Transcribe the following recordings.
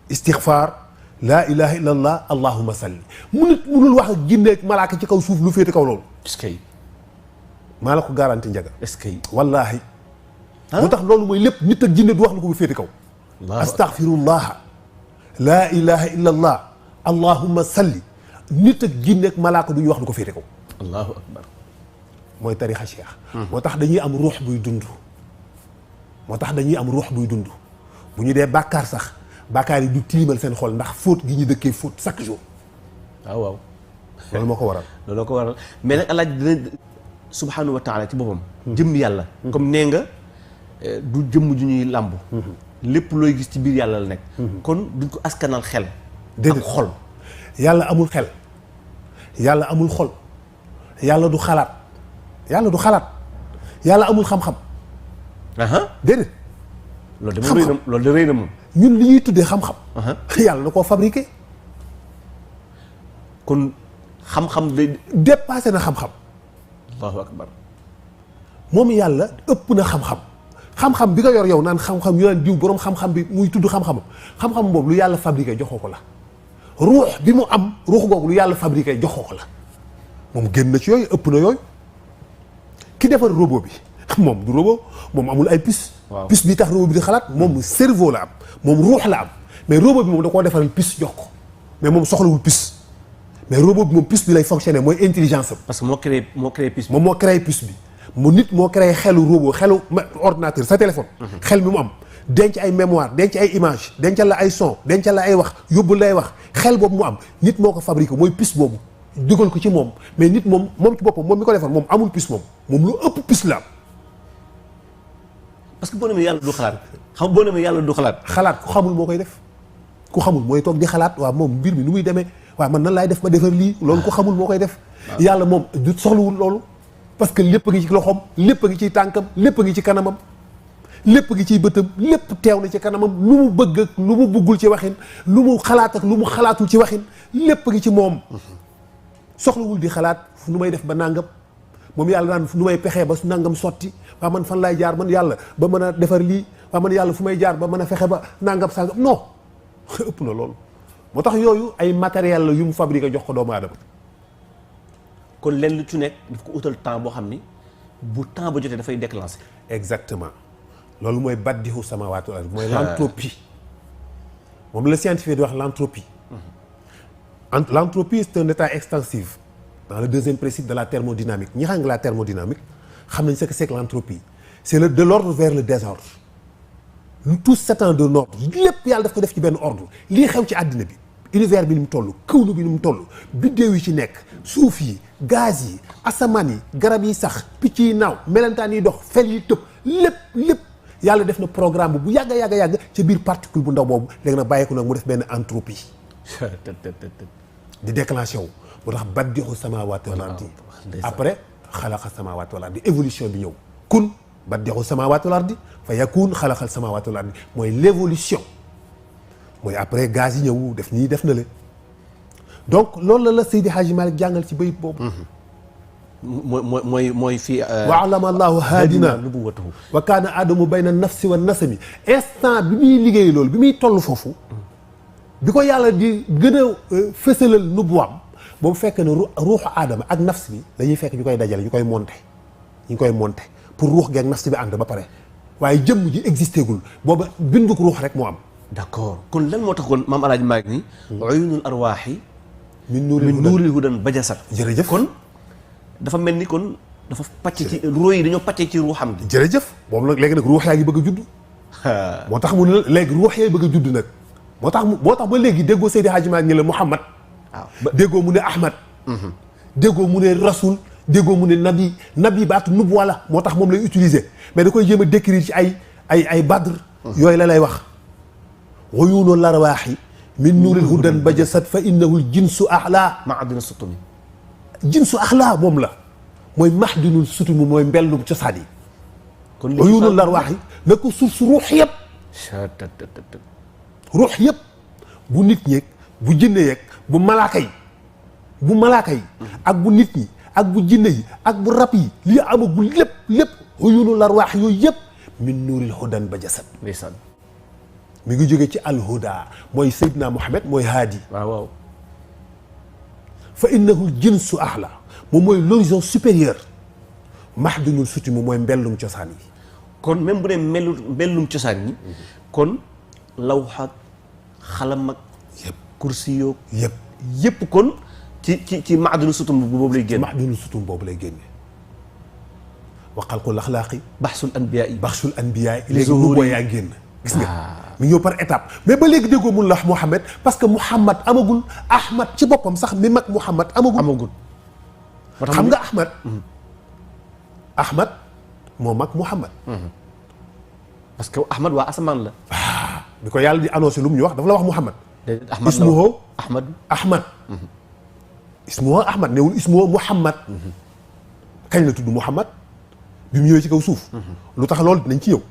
istixfaar laa ilaha illa allah allahumma salli munul wax ak jinne ak malaaka ci kaw suuf lu féete kaw loolu. est-ce que maa la ko garanti njaga. est-ce que wallaahi. moo tax loolu mooy lépp nit ak jinne du wax lu ko bu féete kaw. astaghfirullah laa ilaha illa allah allahumma salli nit ak jinne ak malaaka du ñu wax lu ko féete kaw. allahu akbar. mooy tarixa cheikh. moo tax dañuy am ruux buy dund. moo tax dañuy am ruux buy dund bu ñu dee bàkkaar sax bàkkaar yi du tilimal seen xol ndax fóot gi ñu dëkkee fóot chaque jour. waaw waaw. loolu moo ko waral. loolu ko waral mais nag alaaj dina subhanahu wa taala ci boppam. jëmm yàlla. comme nee nga du jëmm ju ñuy làmb. lépp looy gis ci biir yàlla la nekk. kon duñ ko askanal xel. déedéet ak xol. yàlla amul xel. yàlla amul xol. yàlla du xalaat. yàlla du xalaat. yàlla amul xam-xam. déedéet. loolu de rëy na loolu de rëy na moom. ñun li ñuy tuddee xam-xam. yàlla da koo fabriqué. kon xam-xam day dépassé na xam-xam. allahu akbar. moom yàlla ëpp na xam-xam. xam-xam bi nga yor yow naan xam-xam ñu naan diw boroom xam-xam bi muy tudd xam-xamam xam-xam boobu lu yàlla fabriqué joxoo ko la. ruux bi mu am ruux googu lu yàlla fabriqué joxoo ko la. moom génn na ci yooyu ëpp na yooyu. ki defar robot bi moom du robot moom amul ay puce. waaw puce bi tax robot bi di xalaat moom cerveau la am moom ruux la am mais robot bi moom da koo defaral puce jox ko mais moom soxlawul puce mais robot bi moom puce bi lay fonctionner mooy intelligence am. parce que moo créé puce bi. moom moo créé puce bi mu nit moo créé xelu robot xelu ordinateur sa téléphone. xel mi mu am denc ay mémoire denc ay image dencal la ay son dencal la ay wax yóbbul lay wax xel boobu mu am nit moo ko fabriqué mooy puce boobu dugal ko ci moom mais nit moom ci boppam moom mi ko defar moom amul puce moom lu ëpp puce la am. parce que boo demee yàlla du xalaat xam boo demee yàlla du xalaat. xalaat ku xamul moo koy def ku xamul mooy toog di xalaat waaw moom mbir mi nu muy demee waaw man nan laay def ba defar lii loolu ku xamul moo koy def. yàlla moom du soxlawul loolu. parce que lépp a ngi ci loxoom lépp a ngi ciy tànkam lépp a ngi ci kanamam lépp a ngi ciy bëtam lépp teew na ci kanamam lu mu bëgg ak lu mu bëggul ci waxin lu mu xalaat ak lu mu xalaatul ci waxin lépp a ngi ci moom. soxlawul di xalaat nu may def ba nangam moom yàlla naan nu may pexee ba nangam sotti waa man fan laay jaar man yàlla ba mën a defar lii waa man yàlla fu may jaar ba mën a fexe ba nangam sangam non ëpp na loolu. moo tax yooyu ay matériel la yu mu fabriqué jox ko doomu aadama. kon lenn lu ci nekk daf ko utal temps boo xam ni bu temps ba jotee dafay déclencher. exactement loolu mooy baddihu samaawaati wal ard mooy l'entropie moom la scientifique di wax l'entropie. L'entropie c'est un état extensif dans le deuxième principe de la thermodynamique ñi xam nga la thermodynamique xam nañ ce que c'est que l'entropie c'est de l'ordre vers le désordre tout s'étend d'un ordre lépp yàlla daf ko def ci benn ordre lii xew ci àddina bi univers bi ni mu toll kawnu bi ni mu toll biddéew yi ci nekk suuf yi gaz yi asamaan yi garab yi sax picc yi naaw melentaan yi dox fel yi tëb lépp yàlla def na programme bu yàgg ca biir particule bu ndaw boobu léegi nag bàyyi ko nag mu def benn entropie di déclenché wu moo tax baddihu samaawaati wal ardi après xalaqa samaawaati wal ardi évolution bi ñëw kun baddihu samaawaati wal ardi fa yakun xalaqal samaawaati wal ardi mooy l'évolution mooy après gaz yi ñëw def nii def na le donc loolu la Seydi Hadji Malick jàngal ci bayit boobu mooy fii wa alama allahu haadina nubuwwatahu wa kaana adamu bayna nafsi wa nasami instant bi muy liggéey loolu bi muy toll foofu bi ko yàlla di gën a fësalal nubuwaam boobu fekk ne ruuxu aadama ak nafs bi dañuy fekk ñu koy dajale ñu koy monter pour ruux gi ak nafs bi ànd ba pare waaye jëmm ji existé gul booba binduk ruux rek moo am. d'accord kon lan moo tax kon maam El Hadj Malick ni uyunul arwaaxi min nuuril hudan bajasat. jërëjëf kon dafa mel ni kon dafa pàcc ci ruux yi dañoo pàccee ci ruuxam gi. jërëjëf boobu nag léegi nag ruux yaa ngi bëgg a judd. moo tax mu ne léegi ruux yaa ngi bëgg a judd nag. moo tax ba léegi déggoo Seydi Hadji Malick ñu la Muhammad. waaw déggoo mu ne Ahmad. déggoo mu ne Rasoul déggoo mu ne nabi baatu nubuwa la moo tax moom lay utiliser mais da koy jéem a décrire ci ay badr. yooyu la lay wax. uyuunul arwaaxi min nuuril hudan bajasat fa innahu jinsu axlaa. maadina sutumi. jinsu axlaa moom la mooy mahdinul sutumi mooy mbellum cosaan yi. kon uyuunul arwaaxi na ko source ruux yëpp. ruux yëpp bu nit ñeeg bu jinne yeeg bu malaaka yi ak bu nit ñi ak bu jinne yi ak bu rab yi li amagul lépp uyunul arwaax yooyu yëpp min nuuril hudan ba jasad mi ngi jóge ci alhuda mooy Seydina Muhammad mooy haadi. waaw. fa innahu jinsu ahla moom mooy l'horizon supérieur mahdunul suti mu mooy mbellum cosaan yi. kon même bu dee mbellum cosaan yi. kon lawxaak xalam ak. yëpp kursi yoog. yëpp kon ci mahdunul sutum boobu lay génne. mahdunul sutum boobu lay génne. wa xalqul axlaaqi. baxsul anbiyaa yi. baxsul anbiyaa yi. léegi nu boo yaa génn. gis nga mi ñëw par étape mais ba léegi déggoo mun la wax Mouhamed parce que Mouhamad amagul Ahmad ci boppam sax mi mag Mouhamad amagul. xam nga Ahmad. Ahmad moo mag Mouhamad. parce que Ahmad waa asamaan la. bi ko yàlla di annoncé lu mu ñu wax dafa la wax Mouhamad. Ahmad ismuhu Ahmad. ismuhu Ahmad newul ismuhu Mouhamad. kañ la tudd Mouhamad bi mu ñëwee ci kaw suuf. lu tax loolu dinañ ci ñëw.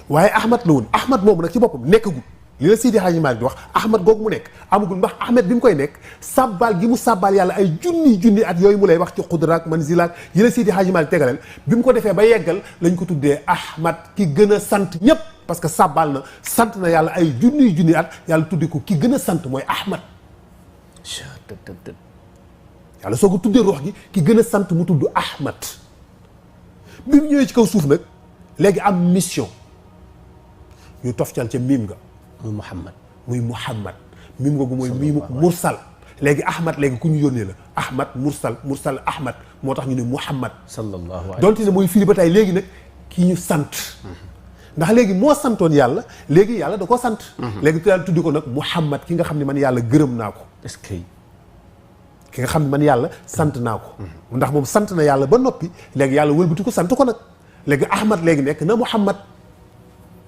waaye Ahmad la woon Ahmad moomu nag ci boppam nekkagul li la Seydi Hadji Malick di wax Ahmad googu mu nekk amagul ndax Ahmad bi mu koy nekk sàbbaal gi mu sàbbaal yàlla ay junni at yooyu mu lay wax ci xudraak manzilaak yi la Seydi Hadji Malick tegaleel bi mu ko defee ba yeggal lañ ko tuddee Ahmad ki gën a sant ñépp parce que sàbbaal na sant na yàlla ay junni at yàlla tuddee ko ki gën a sant mooy Ahmad. yàlla soo ko tuddee rox gi ki gën a sant mu tudd Ahmad bi mu ñëwee ci kaw suuf nag léegi am mission. ñu toftal ca miim nga muy Muhammad miim nga gu mooy miimu mursal léegi Ahmad léegi ku ñu yónnee la Ahmad mursal Ahmad moo tax ñu ne Muhammad sallallahu alayhi donte ne mooy firi ba tey léegi nag ki ñu sant ndax léegi moo santoon yàlla léegi yàlla da ko sant léegi te yàlla tuddi ko nag Muhammad ki nga xam ne man yàlla gërëm naa ko est-ce que ki nga xam ne man yàlla sant naa ko ndax moom sant na yàlla ba noppi léegi yàlla wëlbati ko sant ko nag léegi Ahmad léegi nekk na Muhammad.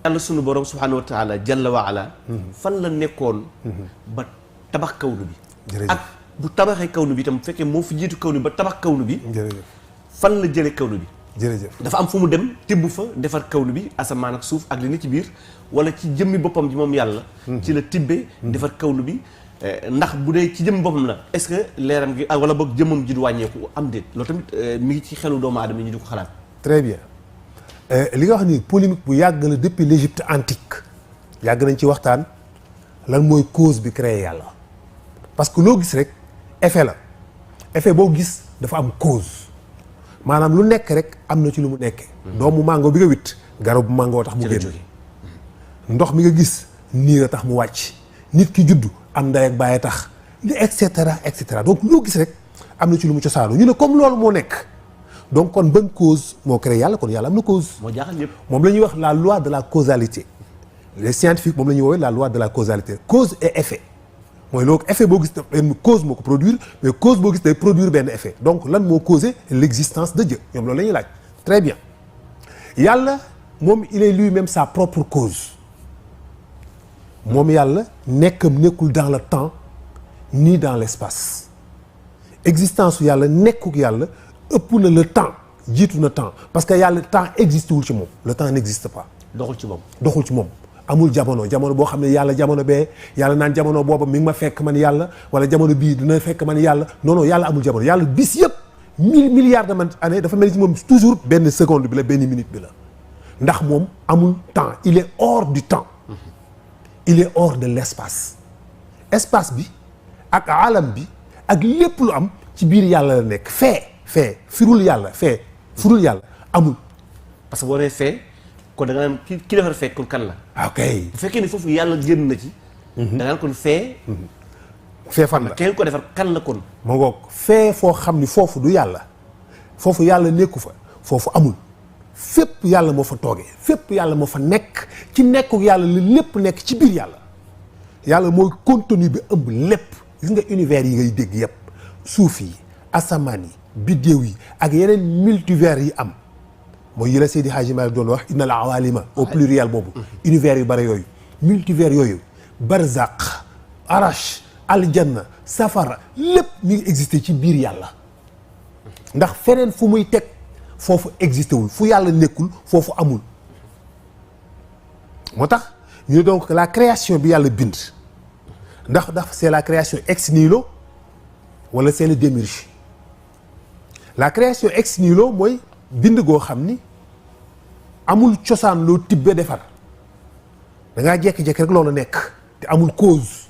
yàlla sunu borom subhanahu wa taala jalla wa ala fan la nekkoon ba tabax kawnu bi ak bu tabaxee kawnu bi itam bu fekkee moo fi jiitu kawnu bi ba tabax kawnu bi fan la jële kawnu bi dafa am fu mu dem tibb fa defar kawnu bi asamaan ak suuf ak li ni ci biir wala ci jëmmi boppam ji moom yàlla ci la tibbe defar kawnu bi ndax bu dee ci jëmmi boppam la est-ce que leeram gi wala boog jëmmam ji du wàññeeku am déet loolu tamit mi ngi ci xelu doomu aadama yi ñu di ko xalaat. Très bien. li nga wax ni polémique bu yàgg la depuis l'Égypte antique yàgg nañ ci waxtaan lan mooy cause bi créé yàlla parce que loo gis rek effet la effet boo gis dafa am cause maanaam lu nekk rek am na ci lu mu nekkee. doomu mango bi nga witt garabu mango tax mu génn ndox mi nga gis niir a tax mu wàcc nit ki juddu am ndey ak baay tax li et cetera donc loo gis rek am na ci lu mu cosaanu ñu ne comme loolu moo nekk. donc kon ban cause moo créé yàlla kon yàlla am na cause. moo jaaxal ñëpp. moom la ñuy wax la loi de la causalité les scientifiques moom la ñuy woowee la loi de la causalité cause et effet mooy loolu effet boo gis benn cause moo ko produire mais cause boo gis day produire benn effet donc lan moo causé l'existence de Dieu ñoom loolu la ñuy laaj. très bien yàlla moom il est lui-même sa propre cause moom yàlla nekkul dans le temps ni dans l'espace existence su yàlla nekkuk yàlla. ëpp na le temps jiitu na temps parce que yàlla temps existe wul ci moom le temps n'existe pas. doxul ci moom amul jamono boo xam ne yàlla jamono bee yàlla naan jamono booba mi ngi ma fekk man yàlla wala jamono bii dina fekk man yàlla non yàlla amul jamono yàlla bis yëpp 1000 milliards de années dafa mel ni ci moom toujours benn seconde bi la benn minute bi la ndax moom amul temps il est hors du temps il est hors de l'espace espace bi ak alam bi ak lépp lu am ci biir yàlla la nekk firul yàlla amul. parce que boo nee fee kon da nga naan ki defar fee kon kan la. ok bu fekkee ne foofu yàlla génn na ci. da nga naan kon fee. fee fan la kenn ko defar kan la kon. ma ngoog fee foo xam ni foofu du yàlla foofu yàlla nekku fa foofu amul fépp yàlla moo fa toogee fépp yàlla moo fa nekk ci nekku yàlla la lépp nekk ci biir yàlla mooy contenu bi ëmb lépp gis nga univers yi ngay dégg yépp suuf yi asamaan yi. biddéew yi ak yeneen multivers yi am mooy yi la Seydi Hadji Malick doon wax inna al awalima au pluriel boobu univers yu bare yooyu multivers yooyu barzaq arash aljanna safara lépp mi ngi existé ci biir yàlla ndax feneen fu muy teg foofu existé wul fu yàlla nekkul foofu amul moo tax ñu ne donc la création bi yàlla bind ndax c'est la création ex nihilo wala c'est le démiurge la création ex nihilo mooy bind goo xam ni amul cosaan loo tibbe defar da ngaa jékki-jékki rek loolu nekk te amul cause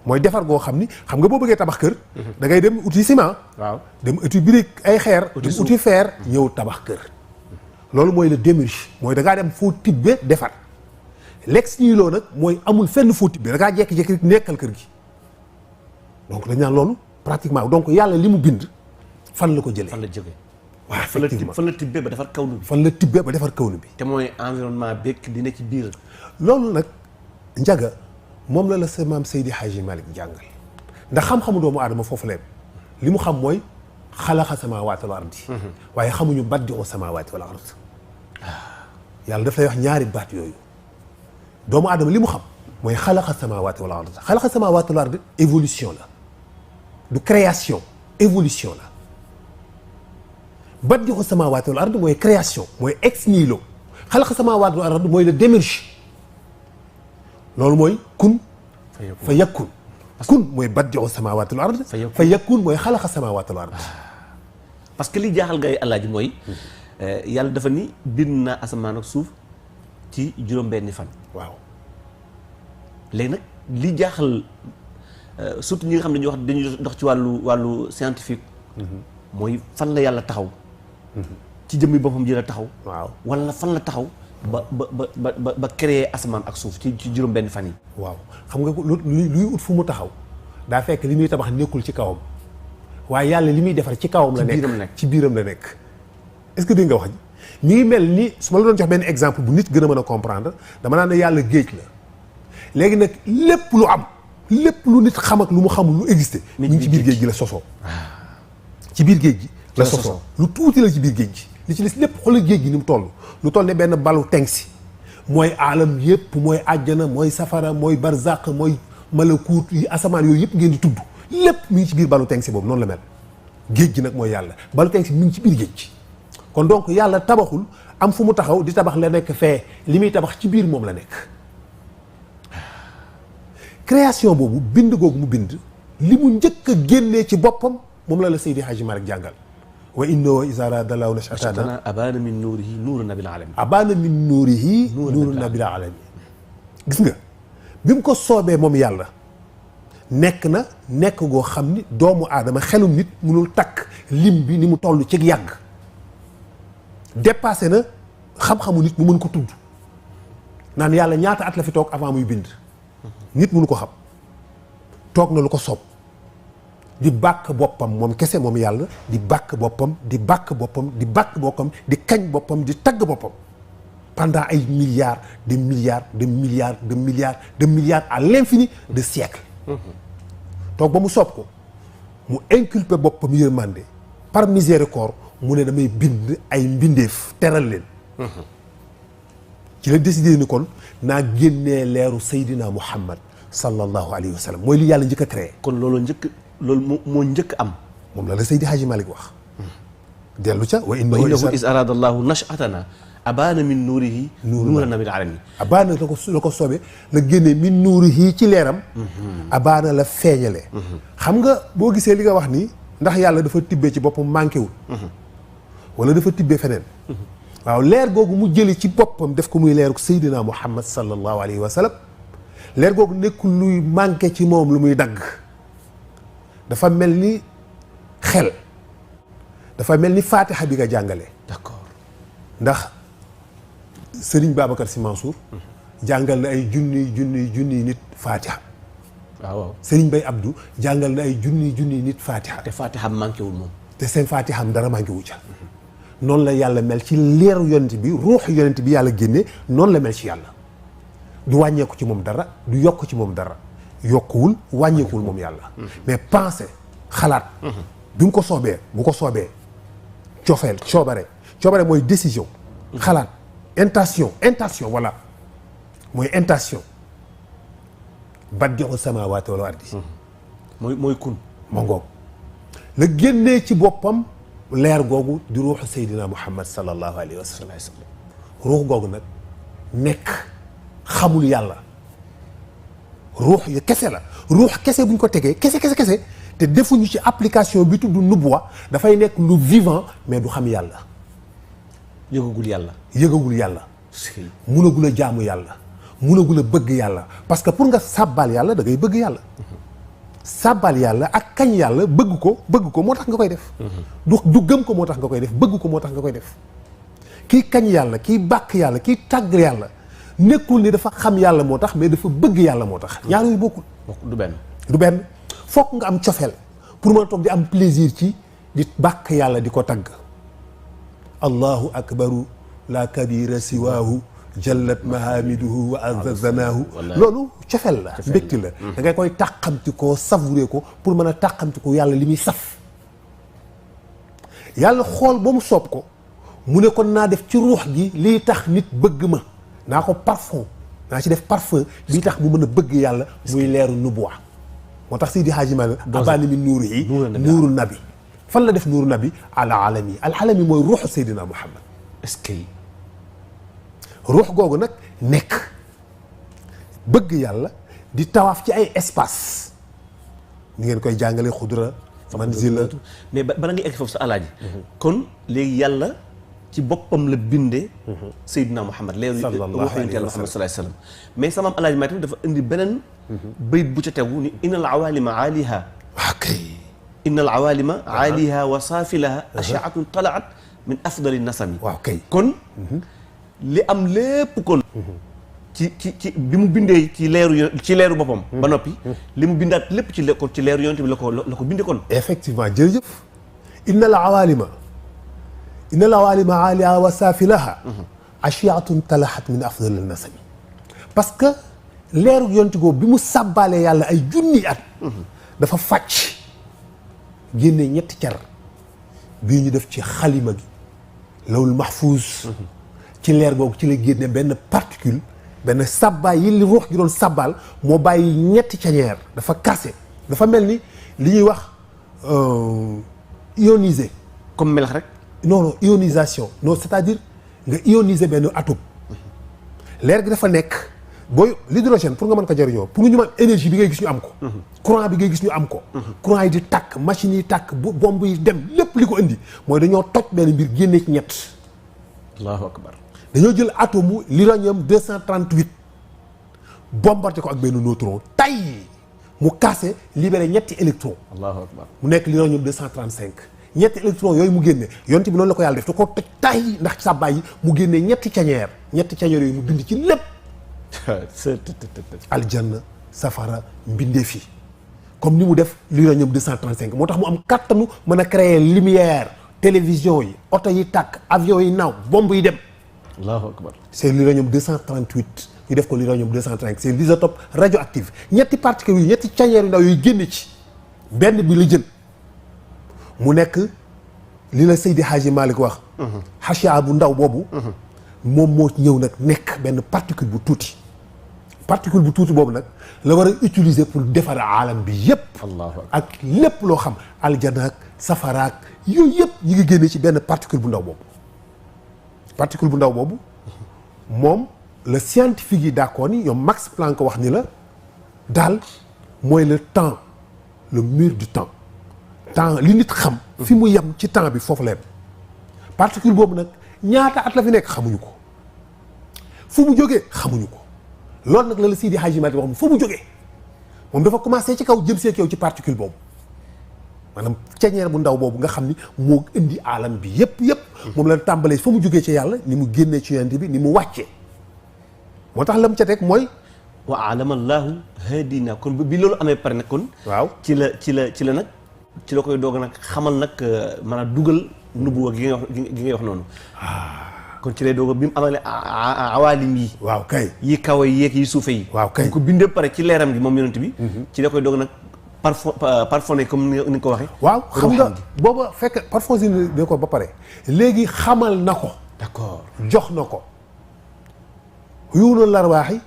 mooy defar goo xam ni xam nga boo bëggee tabax kër da ngay dem uti ciment waaw dem uti brique ay xeer dem uti fer ñëw tabax kër loolu mooy le démarche mooy da ngaa dem foo tibbe defar lex ñuy loo nag mooy amul fenn foo tibbe da ngaa jékki-jékki rek nekkal kër gi donc dañ naan loolu pratiquement donc yàlla li mu bind fan la ko jëlee fan la jógee waaw fan effectivement la tibbee ba defar kawnu bi fan la tibbee ba defar kawnu bi te mooy environnement bekk dina ci biir loolu nag njaga moom la sa maam Seydi Hadji Malick jàngal ndax xam-xamu doomu aadama foofu leen li mu xam mooy xalaqa samaawaati wal ardi waaye xamuñu baddi'u samaawaati wal ard yàlla daf lay wax ñaari baat yooyu doomu aadama li mu xam mooy xalaqa samaawaati wal ard xalaqa samaawaati wal ard évolution la du création évolution la baddi'u samaawaati wal ard mooy création mooy ex nihilo xalaqa samaawaati wal ard mooy le démarche loolu mooy kun fa yakun kun mooy baddi'u samaawaati wal ard fa yakun mooy xalaqa samaawaati wal ard parce que li jaaxal ngay alaaji mooy yàlla dafa ni bind naa asamaan ak suuf ci juróom-benni fan waaw léegi nag li jaaxal surtout ñi nga xam ne dañuy dox ci wàllu scientifique mooy fan la yàlla taxaw ci jëmmi boppam ji la taxaw waaw wala fan la taxaw ba créer asamaan ak suuf ci juróom-benni fan yi waaw xam nga luy ut fu mu taxaw daa fekk li muy tabax nekkul ci kawam waaye yàlla li muy defar ci kawam la nekk ci biiram la nekk est-ce que dégg nga wax ji mi ngi mel ni su ma la doon jox benn exemple bu nit gën a mën a comprendre dama naan ne yàlla géej la léegi nag lépp lu am lépp lu nit xam ak lu mu xamul lu existé mi ngi ci biir géej gi la sosoo ci biir géej gi la sosoo lu tuuti la ci biir géej gi li ci des lépp xoolal géej gi ni mu toll lu toll ne benn balu tengsi mooy aalam yëpp mooy àjjana mooy safara mooy barzaq mooy malakuut yi asamaan yooyu yëpp ngeen di tudd lépp mi ngi ci biir balu tengsi boobu noonu la mel géej gi nag mooy yàlla balu tengsi mi ngi ci biir géej gi kon donc yàlla tabaxul am fu mu taxaw di tabax la nekk fee li muy tabax ci biir moom la nekk création boobu bind googu mu bind li mu njëkk a génnee ci boppam moom la Seydi Hadji Malick jàngal wa innahu izaa araada Allaahu nash'atana abaana min nuurihi nuuru nabil alamin abaana min nuurihi nuuru nabil alamin gis nga bi mu ko soobee moom yàlla nekk goo xam ni doomu aadama xelum nit munul takk lim bi ni mu toll ci yàgg dépassé na xam-xamu nit mu mën ko tudd naan yàlla ñaata at la fi toog avant muy bind nit mënu ko xam toog na lu ko soob di bàkk boppam moom kese moom yàlla di bàkk boppam di bàkk boppam di bàkk boppam di kañ boppam di tagg boppam pendant ay milliards de milliards de milliards de milliards de milliards à l'infini de siècles toog ba mu soob ko mu inculpé boppam yërmande par miséricorde mu ne damay bind ay mbindeef teral leen ci la décidé ni kon naa génnee leeru Seydina Muhammad sallallahu alayhi wa sallam mooy li yàlla njëkk a créé kon loolu moo njëkk am moom la Seydi Hadji Malick wax dellu ca wa innahu is arada Allahu nash'atana abaana min nuurihi nuuran nabil alamin abaana la ko soobee la génnee min nuurihi ci leeram abaana la feeñale xam nga boo gisee li nga wax nii ndax yàlla dafa tibbee ci boppam manqué wul wala dafa tibbee feneen waaw leer googu mu jëli ci boppam def ko muy leeru Seydina Muhammad sallallahu alayhi wa sallam leer googu nekkul luy manqué ci moom lu muy dagg dafa mel ni xel dafa mel ni faatiha bi nga jàngale d'accord ndax Serigne Babacar Sy Mansour jàngal na ay junniy nit faatiha waaw Serigne Bay Abdou jàngal na ay junniy nit faatiha te faatiha manqué wul moom te seen faatiha am dara manqué wu ca noonu la yàlla mel ci leeru yonent bi ruuxu yonent bi yàlla génne noonu la mel ci yàlla du wàññeeku ci moom dara du yokk ci moom dara yokkuwul wàññeekuwul moom yàlla mais pensée xalaat bi mu ko soobee bu ko soobee cofeel coobare mooy décision xalaat intention voilà mooy intention baddi'u samaawaati wal ardi mooy kun ma ngoog la génnee ci boppam leer googu di ruuxu Seydina Muhammad sallallahu alayhi wa sallam ruux googu nag nekk xamul yàlla ruux yi kese la ruux kese bu ñu ko tegee kese te defuñu ci application bi tudd nubuwa dafay nekk lu vivant mais du xam yàlla yëgagul yàlla munagul a jaamu yàlla munagul a bëgg yàlla parce que pour nga sàbbaal yàlla da ngay bëgg yàlla. sàbbaal yàlla ak kañ yàlla bëgg ko moo tax nga koy def. du gëm ko moo tax nga koy def bëgg ko moo tax nga koy def. kii kañ yàlla kii bàkk yàlla kii tàgg yàlla nekkul ni dafa xam yàlla moo tax mais dafa bëgg yàlla moo tax. ñaar yooyu bokkul. du benn fokk nga am cofeel pour mën a toog di am plaisir ci di bàkk yàlla di ko tagg. allahu akbaru la kabira siwaahu jallat mahamiduhu wa azazanaahu. loolu cofeel la mbégte la. da ngay koy tàqamti koo savouré ko pour mën a tàqamti ko yàlla li muy saf. yàlla xool ba mu soob ko mu ne kon naa def ci ruux gi lii tax nit bëgg ma naa ko parfum naa ci def parfum lii tax mu mën a bëgg yàlla muy leeru nubuwa. moo tax Seydi Hadji Malick abaani min nuuru yi nuuru nabi fan la def nuuru nabi alaalami mooy ruuxu Seydina Muhammad. est-ce que ruux googu nag nekk bëgg yàlla di tawaaf ci ay espace ni ngeen koy jàngale xudra manzila. mais bala ngay egg foofu sa alaaji kon léegi yàlla ci boppam la bindee Seydina Muhammad leeru ruuxu yonent yàlla Muhammad sallallahu alayhi wa sallam mais sama alaaji maa tamit dafa indi beneen bayit bu ca tegu ni inna al awalima aaliha inna al awalima aaliha wa saafilaha ashaatun talaat min afdali nasami. waaw kay kon li am lépp kon ci bi mu bindee ci leeru boppam ba noppi li mu bindaat lépp ci leeru yonent bi la ko bindee kon. effectivement jërëjëf inna al awalima aaliha wa saafilaha ashaatun talaat min afdali nasami. parce que leeru yonent googu bi mu sàbbaalee yàlla ay junni at dafa fàcc génne ñetti car bii ñu def ci xalima gi lawul mahfuus ci leer googu ci la génne benn particule benn sàbbaay yi li ruux gi doon sàbbaal moo bàyyi ñetti cañeer dafa kase dafa mel ni li ñuy wax ionisé comme melax rek non ionisation non c'est-à-dire nga ioniser benn atome leer gi dafa nekk booy l'hydrogène pour nga mën ko jëriñoo pour ñu mën énergie bi ngay gis ñu am ko courant bi ngay gis ñu am ko courant yi di tàkk machines yi tàkk bombe yi dem lépp li ko indi mooy dañoo toj benn mbir génne ci ñett. allahu akbar. dañoo jël atome l'uranium 238 bombardé ko ak benn neutron tay mu cassé libéré ñetti électron. allahu akbar. mu nekk l'uranium 235 ñetti électron yooyu mu génne yonent bi noonu la ko yàlla def da ko toj tay ndax sàbbaay yi mu génnee ñetti cañeer yooyu mu bind ci lépp. aljanna safara mbindeef yi comme ni mu def l'uranium 235 moo tax mu am kattanu mën a créer lumière télévision yi oto yi tàkk avion yi naaw bombe yi dem. allahu akbar. c'est l'uranium 238 ñu def ko l'uranium 235 c'est l'isotope radioactif ñetti particules yi ñetti cañeer yu ndaw yooyu génne ci benn bi la jël mu nekk li la Seydi Hadji Malick wax. xasiya bu ndaw boobu. moom moo ñëw nag nekk benn particule bu tuuti. particule bu tuuti boobu nag la war a utiliser pour defar aalam bi yépp ak lépp loo xam aljana ak safara ak yooyu yëpp ñi ngi génne ci benn particule bu ndaw boobu. particule bu ndaw boobu moom le scientifique yi d'accord ni ñoom Max Planck wax ni la daal mooy le temps le mur du temps li nit xam. fi mu yem ci temps bi foofu la yem. particule boobu nag ñaata at la fi nekk xamuñu ko fu mu jógee xamuñu ko. loolu nag la Seydi Hadji Malick wax fu mu jógee moom dafa commencé ci kaw jëm see yow ci particule boobu maanaam ceñeer bu ndaw boobu nga xam ni moo indi aalam bi yëpp moom la tàmbalee fa mu jógee ci yàlla ni mu génnee ci yonent bi ni mu wàccee moo tax la mu ca teg mooy wa alamallahu hadina kon bi loolu amee pare nag kon waaw ci la nag ci la koy doog nag xamal nag maanaam dugal nubuwa gi ngay wax noonu kon ci lay doog bi mu amalee awaalim yi. waaw kay yi kaw yi yeeg yi suufe yi. waaw kay ko bindee pare ci leeram gi moom yonent bi. ci la koy doog nag parfumé comme ni nga ko waxee. waaw xam nga booba fekk parfumé ne ko ba pare léegi xamal na ko. d'accord jox na ko. yuunal larwaaxi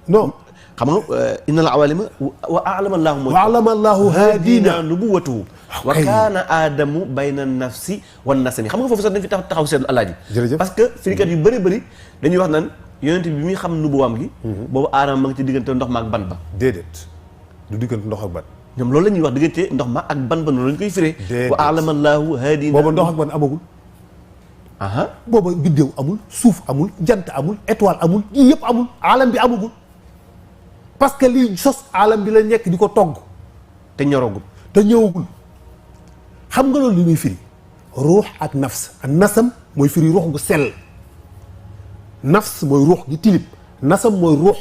non. xam nga innal awalima wa a'lama allahu mooy. wa a'lama allahu haadina nubuwwatuhu wa kaana aadamu bayna nafsi wan nasami xam nga foofu sax dañ fi taxaw seetlu alaaji. jërëjëf parce que firikat yu bëri dañuy wax naan yonent bi muy xam nubuwaam gi. boobu aadama ma ngi ci diggante ndox ma ak ban ba. déedéet du diggante ndox ak ban. ñoom loolu la ñuy wax diggante ndox ma ak ban ba noonu la ñu koy firee. déedéet wa a'lama allahu haadina. booba ndox ak ban amagul. booba biddéew amul suuf amul jant amul étoile amul yii yëpp amul aalam bi amagul. parce que liy sos alam bi la nekk di ko togg te ñoragul. te ñëwagul. xam nga loolu li muy firi ruux ak nafs ak nasam mooy firi ruux gu sell. nafs mooy ruux gi tilib, nasam mooy ruux.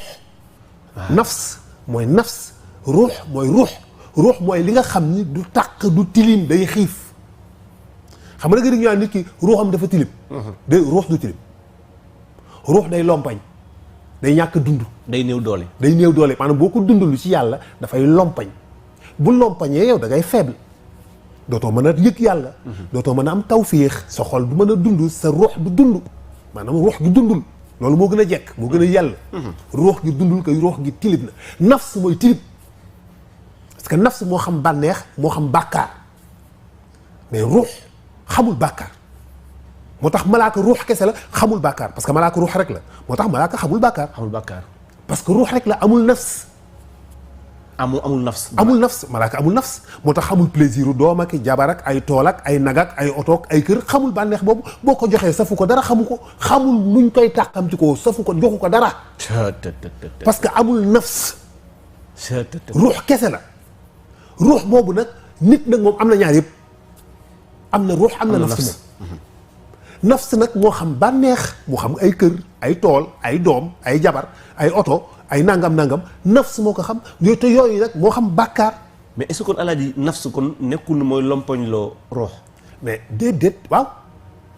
nafs mooy nafs, ruux mooy ruux. ruux mooy li nga xam ni du tàq du tilim day xiif. xam nga ñu naan nit ki ruuxam dafa tilim. de ruux du tilim. ruux day lompañ, day ñàkk dund. day néew doole. day néew doole maanaam boo ko dundul ci yàlla dafay lompañ. bu lompañee yow da ngay faible. dootoo mën a yëg yàlla. dootoo mën a am tawfiix. sa xol du mën a dund, sa ruux du dund. maanaam ruux gi dundul. loolu moo gën a jekk moo gën a yàlla. ruux gi dundul kay ruux gi tilib na. nafs mooy tilib. parce que nafs moo xam bànneex moo xam bàkkaar. mais ruux xamul bàkkaar. moo tax malaaka ruux kese la xamul bàkkaar parce que malaaka ruux rek la moo tax malaaka xamul bàkkaar. xamul bàkkaar. parce que ruux rek la amul nafs. amul nafs. amul nafs malaaka amul nafs moo tax xamul plaisir u doom ak jabar ak ay tool ak ay nag ak ay oto ak ay kër xamul bànneex boobu boo ko joxee safu ko dara xamu ko xamul nuñ koy tàqamti ko safu ko joxu ko dara. parce que amul nafs. ruux kese la. ruux boobu nag nit nag moom am na ñaar yëpp am na ruux am na nafs moom. nafs nag moo xam bànneex moo xam ay kër ay tool ay doom ay jabar ay oto ay nangam nafs moo ko xam yooyu te yooyu nag moo xam bàkkaar. mais est-ce que kon alaaji nafs kon nekkul ni mooy lompoñ loo ruux. mais déedéet waaw.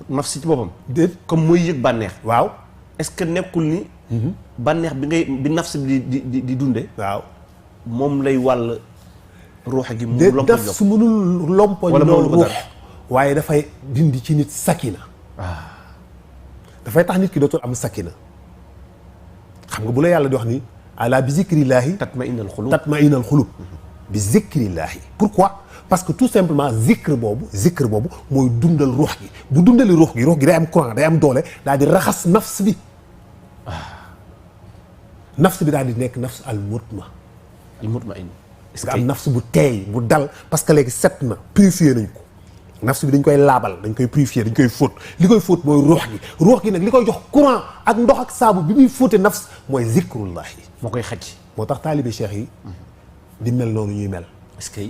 nafs ci boppam. déet comme mooy yëg bànneex. waaw. est-ce que nekkul ni. bànneex bi nafs bi di dunde waaw moom lay wàll ruux gi. mu déet lompoñ nafs mënul lompoñ wala loo mënul ko ruux dara. waaye dafay dindi ci nit sakina. dafay tax nit ki dootul am sakina. xam nga bu la yàlla di wax ni ala bi zikrillaahi tatma'innal xulub bi zikrillaahi. pourquoi parce que tout simplement zikr boobu mooy dundal ruux gi bu dundali ruux gi day am courant day am doole daal di raxas nafs bi. nafs bi daal di nekk nafs al mutma'in. nga am nafs bu teey bu dal parce que léegi set na purifié nañ ko. nafs bi dañ koy laabal dañ koy purifier dañ koy fóot li koy fóot mooy ruux gi nag li koy jox courant ak ndox ak saabu bi muy fóote nafs mooy zikrullahi. moo koy xacc. moo tax taalibe cheikh yi di mel noonu ñuy mel. est-ce que.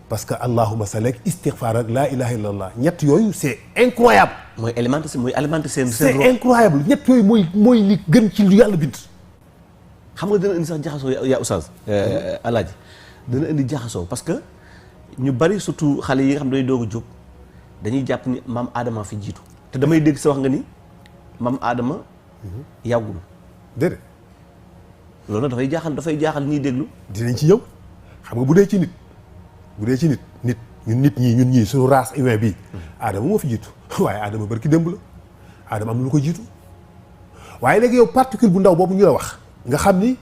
parce que allahumma salli ak istighfar ak laa ilaha illallah ñett yooyu c'est incroyable. mooy alimenter seen c'est ruux. incroyable ñett yooyu mooy li gën ci lu yàlla bind. xam nga dana indi sax jaxasoo yaa oustaz alaaji dana indi jaxasoo parce que ñu bari surtout xale yi nga xam dañuy doog a jóg dañuy jàpp ni maam Adama fi jiitu te damay dégg sa wax nga ni maam Adama yàggul. déedéet. loolu nag dafay jaaxal ñiy déglu. dinañ ci ñëw xam nga bu dee ci nit ñun ñii suñu race humaine bii Adama moo fi jiitu waaye Adama barki démb la Adama am na lu ko jiitu waaye léegi yow particule bu ndaw boobu ñu la wax nga xam ni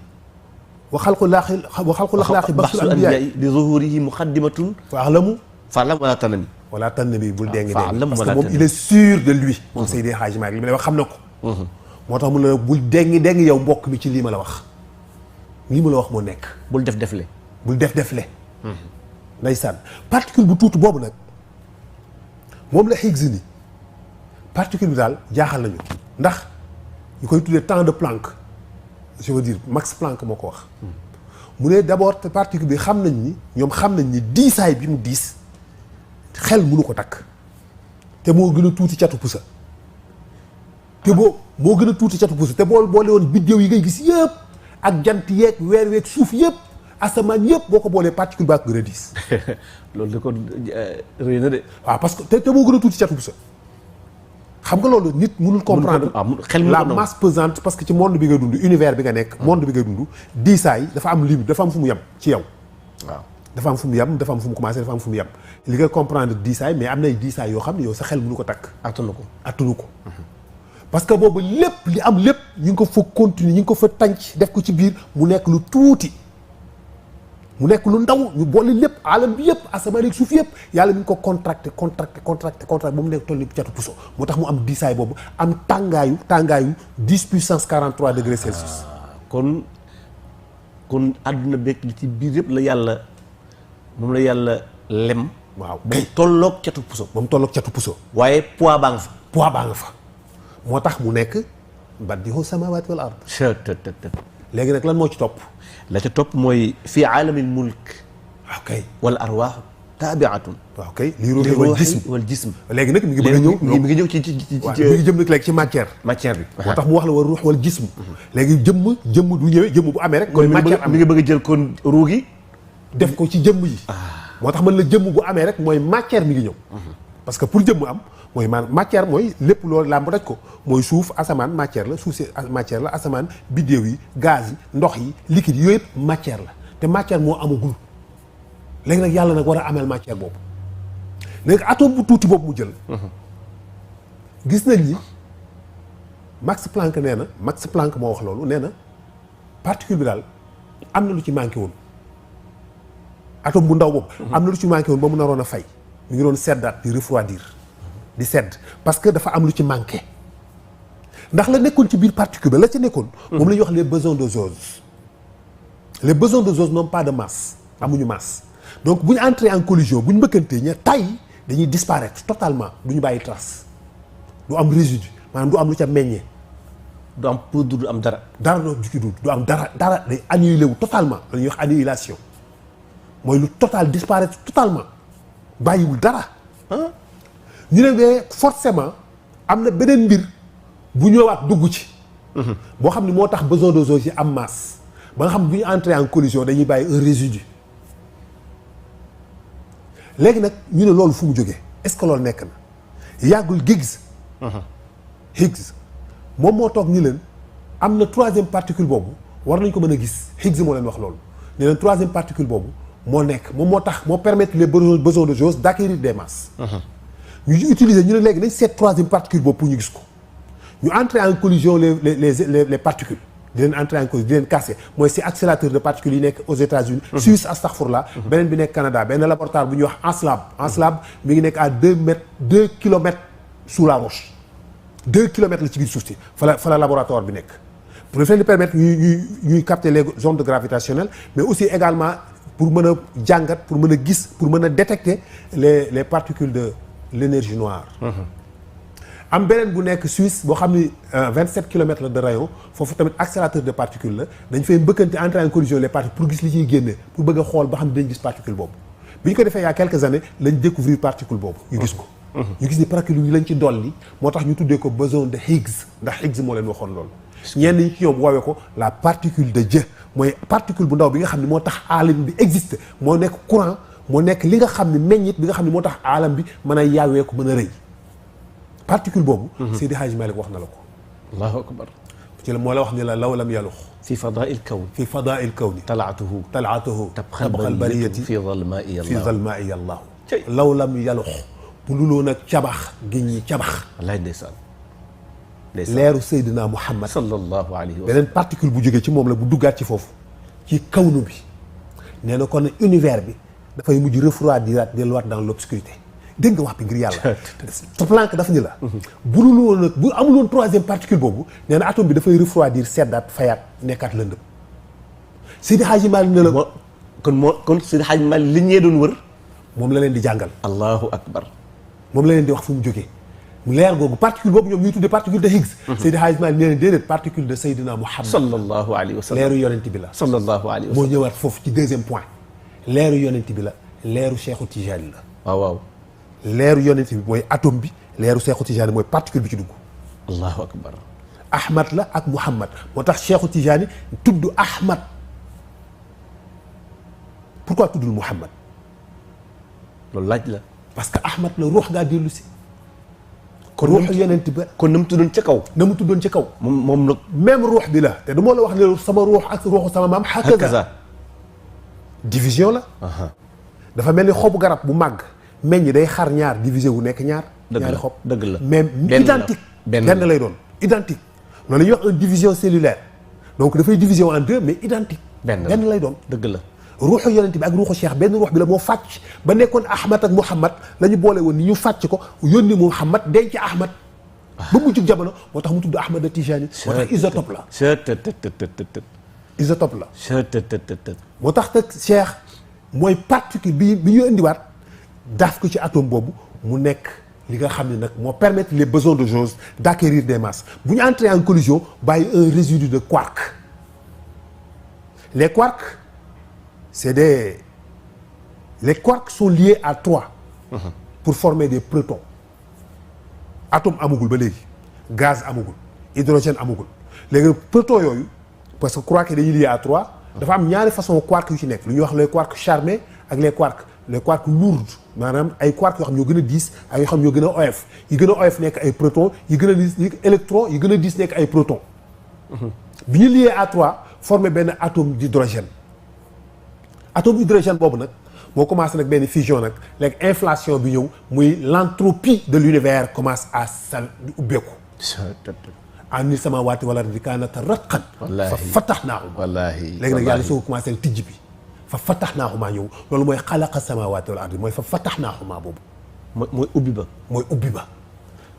wa xalqu laxlaaqi baxsul anbiyaa li zuhurihi muqaddimatun fa'lamu wala tanami bul dengi parce que moom il est sûr de lui moom Seydi Hadji Malick li ma lay wax xam na ko moo tax mu ne bul dengi yow mbokk mi ci lii ma la wax moo nekk bul defle ndeysaan particule bu tuuti boobu nag moom la Higgs ni particule bi daal jaaxal nañu ndax ñu koy tuddee temps de Planck je veux dire Max Planck moo ko wax mu ne d'abord te particule bi xam nañ ni diisaay bi mu diis xel mënu ko takk te moo gën a tuuti catu pusa te moo gën a tuuti catu pusa te boole woon biddéew yi ngay gis yëpp ak jant yeeg weer weeg suuf yëpp asamaan yëpp boo ko boolee particule baa ko gën a diis. loolu da ko rëy na de. waaw parce que te moo gën a tuuti catu pusa xam nga loolu nit mënul comprendre la masse pesante parce que ci monde bi nga dund univers bi nga nekk monde bi nga dund diisaay dafa am limite dafa am fu mu yem ci yow. waaw dafa am fu mu yem dafa am fu mu commencé dafa am fu mu yem li nga comprendre diisaay mais am nay diisaay yoo xam ne yow sa xel mënu ko takk. attanu ko parce que boobu lépp li am lépp ñu ngi ko fa continuer ñu ngi ko fa tànc def ko ci biir mu nekk lu tuuti mu nekk lu ndaw ñu boole lépp alam bi yëpp asamaan ak suuf yëpp yàlla mi ngi ko contracté ba mu nekk toll ni catu puso moo tax mu am diisaay boobu am tàngaayu 10 puissance 43 degrés Celsius. kon àdduna bekk li ci biir yëpp la yàlla moom la yàlla lem. waaw ba mu tolloog catu puso. waaye poids baa nga fa. moo tax mu nekk badii'u samaawaati wal ard. léegi nag lan moo ci topp. la ca topp mooy fii aalamil mulk ok wal arwaax taabiatun. waaw kay lii ruuxi wal jism wal jism. léegi nag mi ngi bëgg a ñëw mi ngi ñëw ci waaw mi ngi jëm nag léegi ci matière. matière bi. moo tax mu wax la war ruux wal jism. léegi jëmm du ñëwee jëmm bu amee rek. kon matière am mi ngi bëgg a jël kon ruu gi def ko ci jëmm yi. moo tax man la jëmm bu amee rek mooy matière mi ngi ñëw. parce que pour jëmm am mooy maanaam matière mooy lépp loolu làmb daj ko mooy suuf asamaan matière la suuf si matière la asamaan biddéew yi gaz yi ndox yi liquide yooyu yëpp matière la te matière moo amagul léegi nag yàlla nag war a ameel matière boobu léegi atome bu tuuti boobu mu jël. gis nañ ni Max Planck nee na Max Planck moo wax loolu nee na particule bi daal am na lu ci manqué woon atome bu ndaw boobu. am na lu ci manqué woon ba mu naroon a fay. mi ngi doon seddaat di refroidir di sedd parce que dafa am lu ci manqué ndax la nekkoon ci biir particule la ca nekkoon. moom la ñuy wax les besoins de Jauge. les besoins de Jauge n'ont pas de masse amuñu masse donc bu ñu entrer en collision bu ñu mbëkkantee ña tay dañuy disparaître totalement du ñu bàyyi trace du am résidu maanaam du am lu ca meññee. du am poudre du am dara. dara doo jukki du am dara day annihilé wu totalement la ñuy wax annihilation mooy lu total disparaître totalement bàyyiwul dara. ñu ne mais forcément am na beneen mbir bu ñëwaat dugg ci. boo xam ne moo tax besoin de Jauge yi am masse ba nga xam bu ñu entrer en collision dañuy bàyyi un résidu. léegi nag ñu ne loolu fu mu jógee est-ce que loolu nekk na yàggul Higgs moom moo toog ni leen am na troisième particule boobu war nañ ko mën a gis Higgs moo leen wax loolu ne leen troisième particule boobu moo nekk moom moo tax moo permettre les besoins de Jauge d'acquérir des masses. ñu utiliser ñu ne léegi nañ seet troisième particule boobu pour ñu gis ko ñu entrer en collision les particules di leen entrer en collision di leen casser mooy si accélérateur de particules yi nekk aux États-Unis Suisse astaghfirullah beneen bi nekk Canada benn laboratoire bu ñuy wax Anslab mi ngi nekk à 2 kilomètres sous la roche 2 kilomètres la ci biir suuf si fa la laboratoire bi nekk pour leen di permettre ñuy capter les ondes gravitationnelles mais aussi également pour mën a jàngat pour mën a gis pour mën a détecter les particules de l'énergie noire. am beneen bu nekk Suisse boo xam ni 27 kilomètres la de rayon foofu tamit accélérateur de particules la dañ fay mbëkkante entrer en collision les particules pour gis li ciy génne pour bëgg a xool ba xam ne dañ gis particule boobu bi ñu ko defee il y a quelques années lañ découvrir particule boobu ñu gis ko ñu gis ni particule yi lañ ci dolli moo tax ñu tuddee ko boson de Higgs ndax Higgs moo leen waxoon loolu ñenn ñi ci ñoom woowee ko la particule de Dieu mooy particule bu ndaw bi nga xam ne moo tax aalam bi existe moo nekk courant moo nekk li nga xam ne meññit bi nga xam ne moo tax aalam bi mën a yaawee ko mën a rëy particule boobu Seydi Hadji Malick wax na la ko allahu akbar ci la moo la wax ni la law lam yalux fi fadaa'il kawn fi fadaa'il kawni talaatuhu tabxal bariyati fi zalmaa'i fi zalmaa'i allahu law lam yalux bu luloon ak cabax gi ñi cabax wallaay ndeysaan leeru Seydina Muhammad sallallahu alayhi wa sallam beneen particule bu jógee ci moom la bu duggaat ci foofu ci kawnu bi nee na kon univers bi dafay mujj refroidiraat delluwaat dans l'obscurité dégg nga wax bi ngir yàlla te Planck daf ni la bu dul woon nag bu amuloon troisième particule boobu nee na atome bi dafay refroidir seddaat fayaat nekkaat lëndëm Seydi Hadji Malick ne la kon Seydi Hadji Malick li ñee doon wër moom la leen di jàngal allahu akbar moom la leen di wax fu mu jógee mu leer googu particule boobu ñoom ñuy tuddee particule de Higgs Seydi Hadji Malick nee na déedéet particule de Seydina Muhammad sallallahu alayhi wa sallam leeru yonent bi la sallallahu alayhi wa moo sallam ñëwaat foofu ci deuxième point leeru yonent bi la leeru Cheikhu Tijani la waaw leeru yonent bi mooy atome bi leeru Cheikhu Tijani mooy particule bi ci dugg allahu akbar Ahmad la ak Muhammad moo tax Cheikhu Tijani tudd Ahmad pourquoi tuddul Muhammad loolu laaj la parce que Ahmad la ruux gaa dellu si kon ruuxu yonent bi kon na mu tuddoon ca kaw na mu tuddoon ci kaw moom nag même ruux bi la te du moo la wax ne sama ruux ak ruuxu sama maam hakaza division la dafa mel ni xobu garab bu màgg meññ day xar ñaar divisé wu nekk ñaari xob dëgg la mais identique benn lay doon identique loolu la ñuy wax une division cellulaire donc dafay diviser en deux mais identique benn lay doon dëgg la ruuxu yonent bi ak ruuxu cheikh benn ruux bi la moo fàcc ba nekkoon Ahmad ak Muhammad la ñu boole woon ni ñu fàcc ko yónni Muhammad denc Ahmad ba mu jug jamono moo tax mu tudd Ahmad Tijani moo tax isotope la isotope la moo tax nag cheikh mooy particule bi ñu indiwaat daaf ko ci atome boobu mu nekk li nga xam ne nag moo permettre les besoins de Jauge d'acquérir des masses bu ñu entrer en collision bàyyi un résidu de quark les quarks les quarks sont liés à 3 pour former des protons. Atome amugul ba léegi, gaz amugul, hydrogène amugul. Les protons yooyu parce que quarks yi dañuy lié à 3 dafa am ñaari façon quarks yu ci nekk lu ñuy wax les quarks charmés ak les quarks lourds maanaam ay quarks yoo xam ñoo gën a diis ak yoo xam ñoo gën a oyof yi gën a oyof nekk ay protons yi gën a diis électrons yi gën a diis nekk ay protons. bi ñu lié à 3 former benn atome d'hydrogène. Atome d'hydrogène boobu nag moo commencé nag benn fusion nag léegi inflation bi ñëw muy l'entropie de l'univers commence à di ubbeeku. ani samaawaati wal ardi kaanataa ratqan fa fattahnaahumaa. wallaahi léegi nag yàlla soo commencé tijji bi fa fattahnaahumaa ñëw loolu mooy xalaqa samaawaati wal ardi mooy fa fattahnaahumaa boobu. mooy ubbi ba. mooy ubbi ba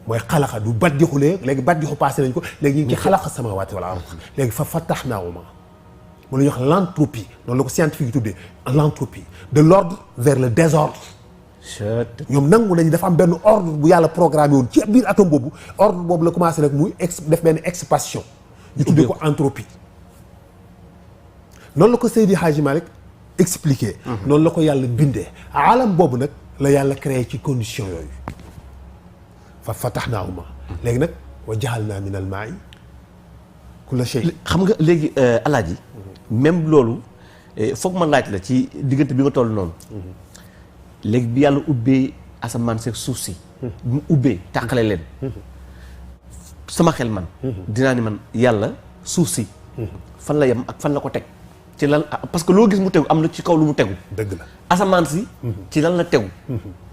mooy xalaqa du baddixulee léegi baddixu passé nañ ko léegi ñu ngi ci xalaqa samaawaati wal ardi léegi fa fattahnaahumaa mu la ñuy wax l'entropie noonu la ko scientifique yi tuddee l'entropie de l'ordre vers le désordre. ñoom nangu nañu dafa am benn ordre bu yàlla programmé woon ci biir atome boobu ordre boobu la commencé nag muy def benn expansion ñu tuddee ko entropie. noonu la ko Seydi Hadji Malick expliqué. noonu la ko yàlla bindee alam boobu nag la yàlla créé ci condition yooyu fa fatahnaahumaa léegi nag wa ja'alnaa minal maa'i kulla shay. xam nga léegi alaaji même loolu foog ma laaj la ci diggante bi nga toll noonu. léegi bi yàlla ubbee asamaan seeg suuf si. bi mu ubbee tàqale leen. sama xel man. dinaa ni man yàlla suuf si. fan la yem ak fan la ko teg. ci lan parce que loo gis mu tegu am na ci kaw lu mu tegu. dëgg la asamaan si. ci lan la tegu.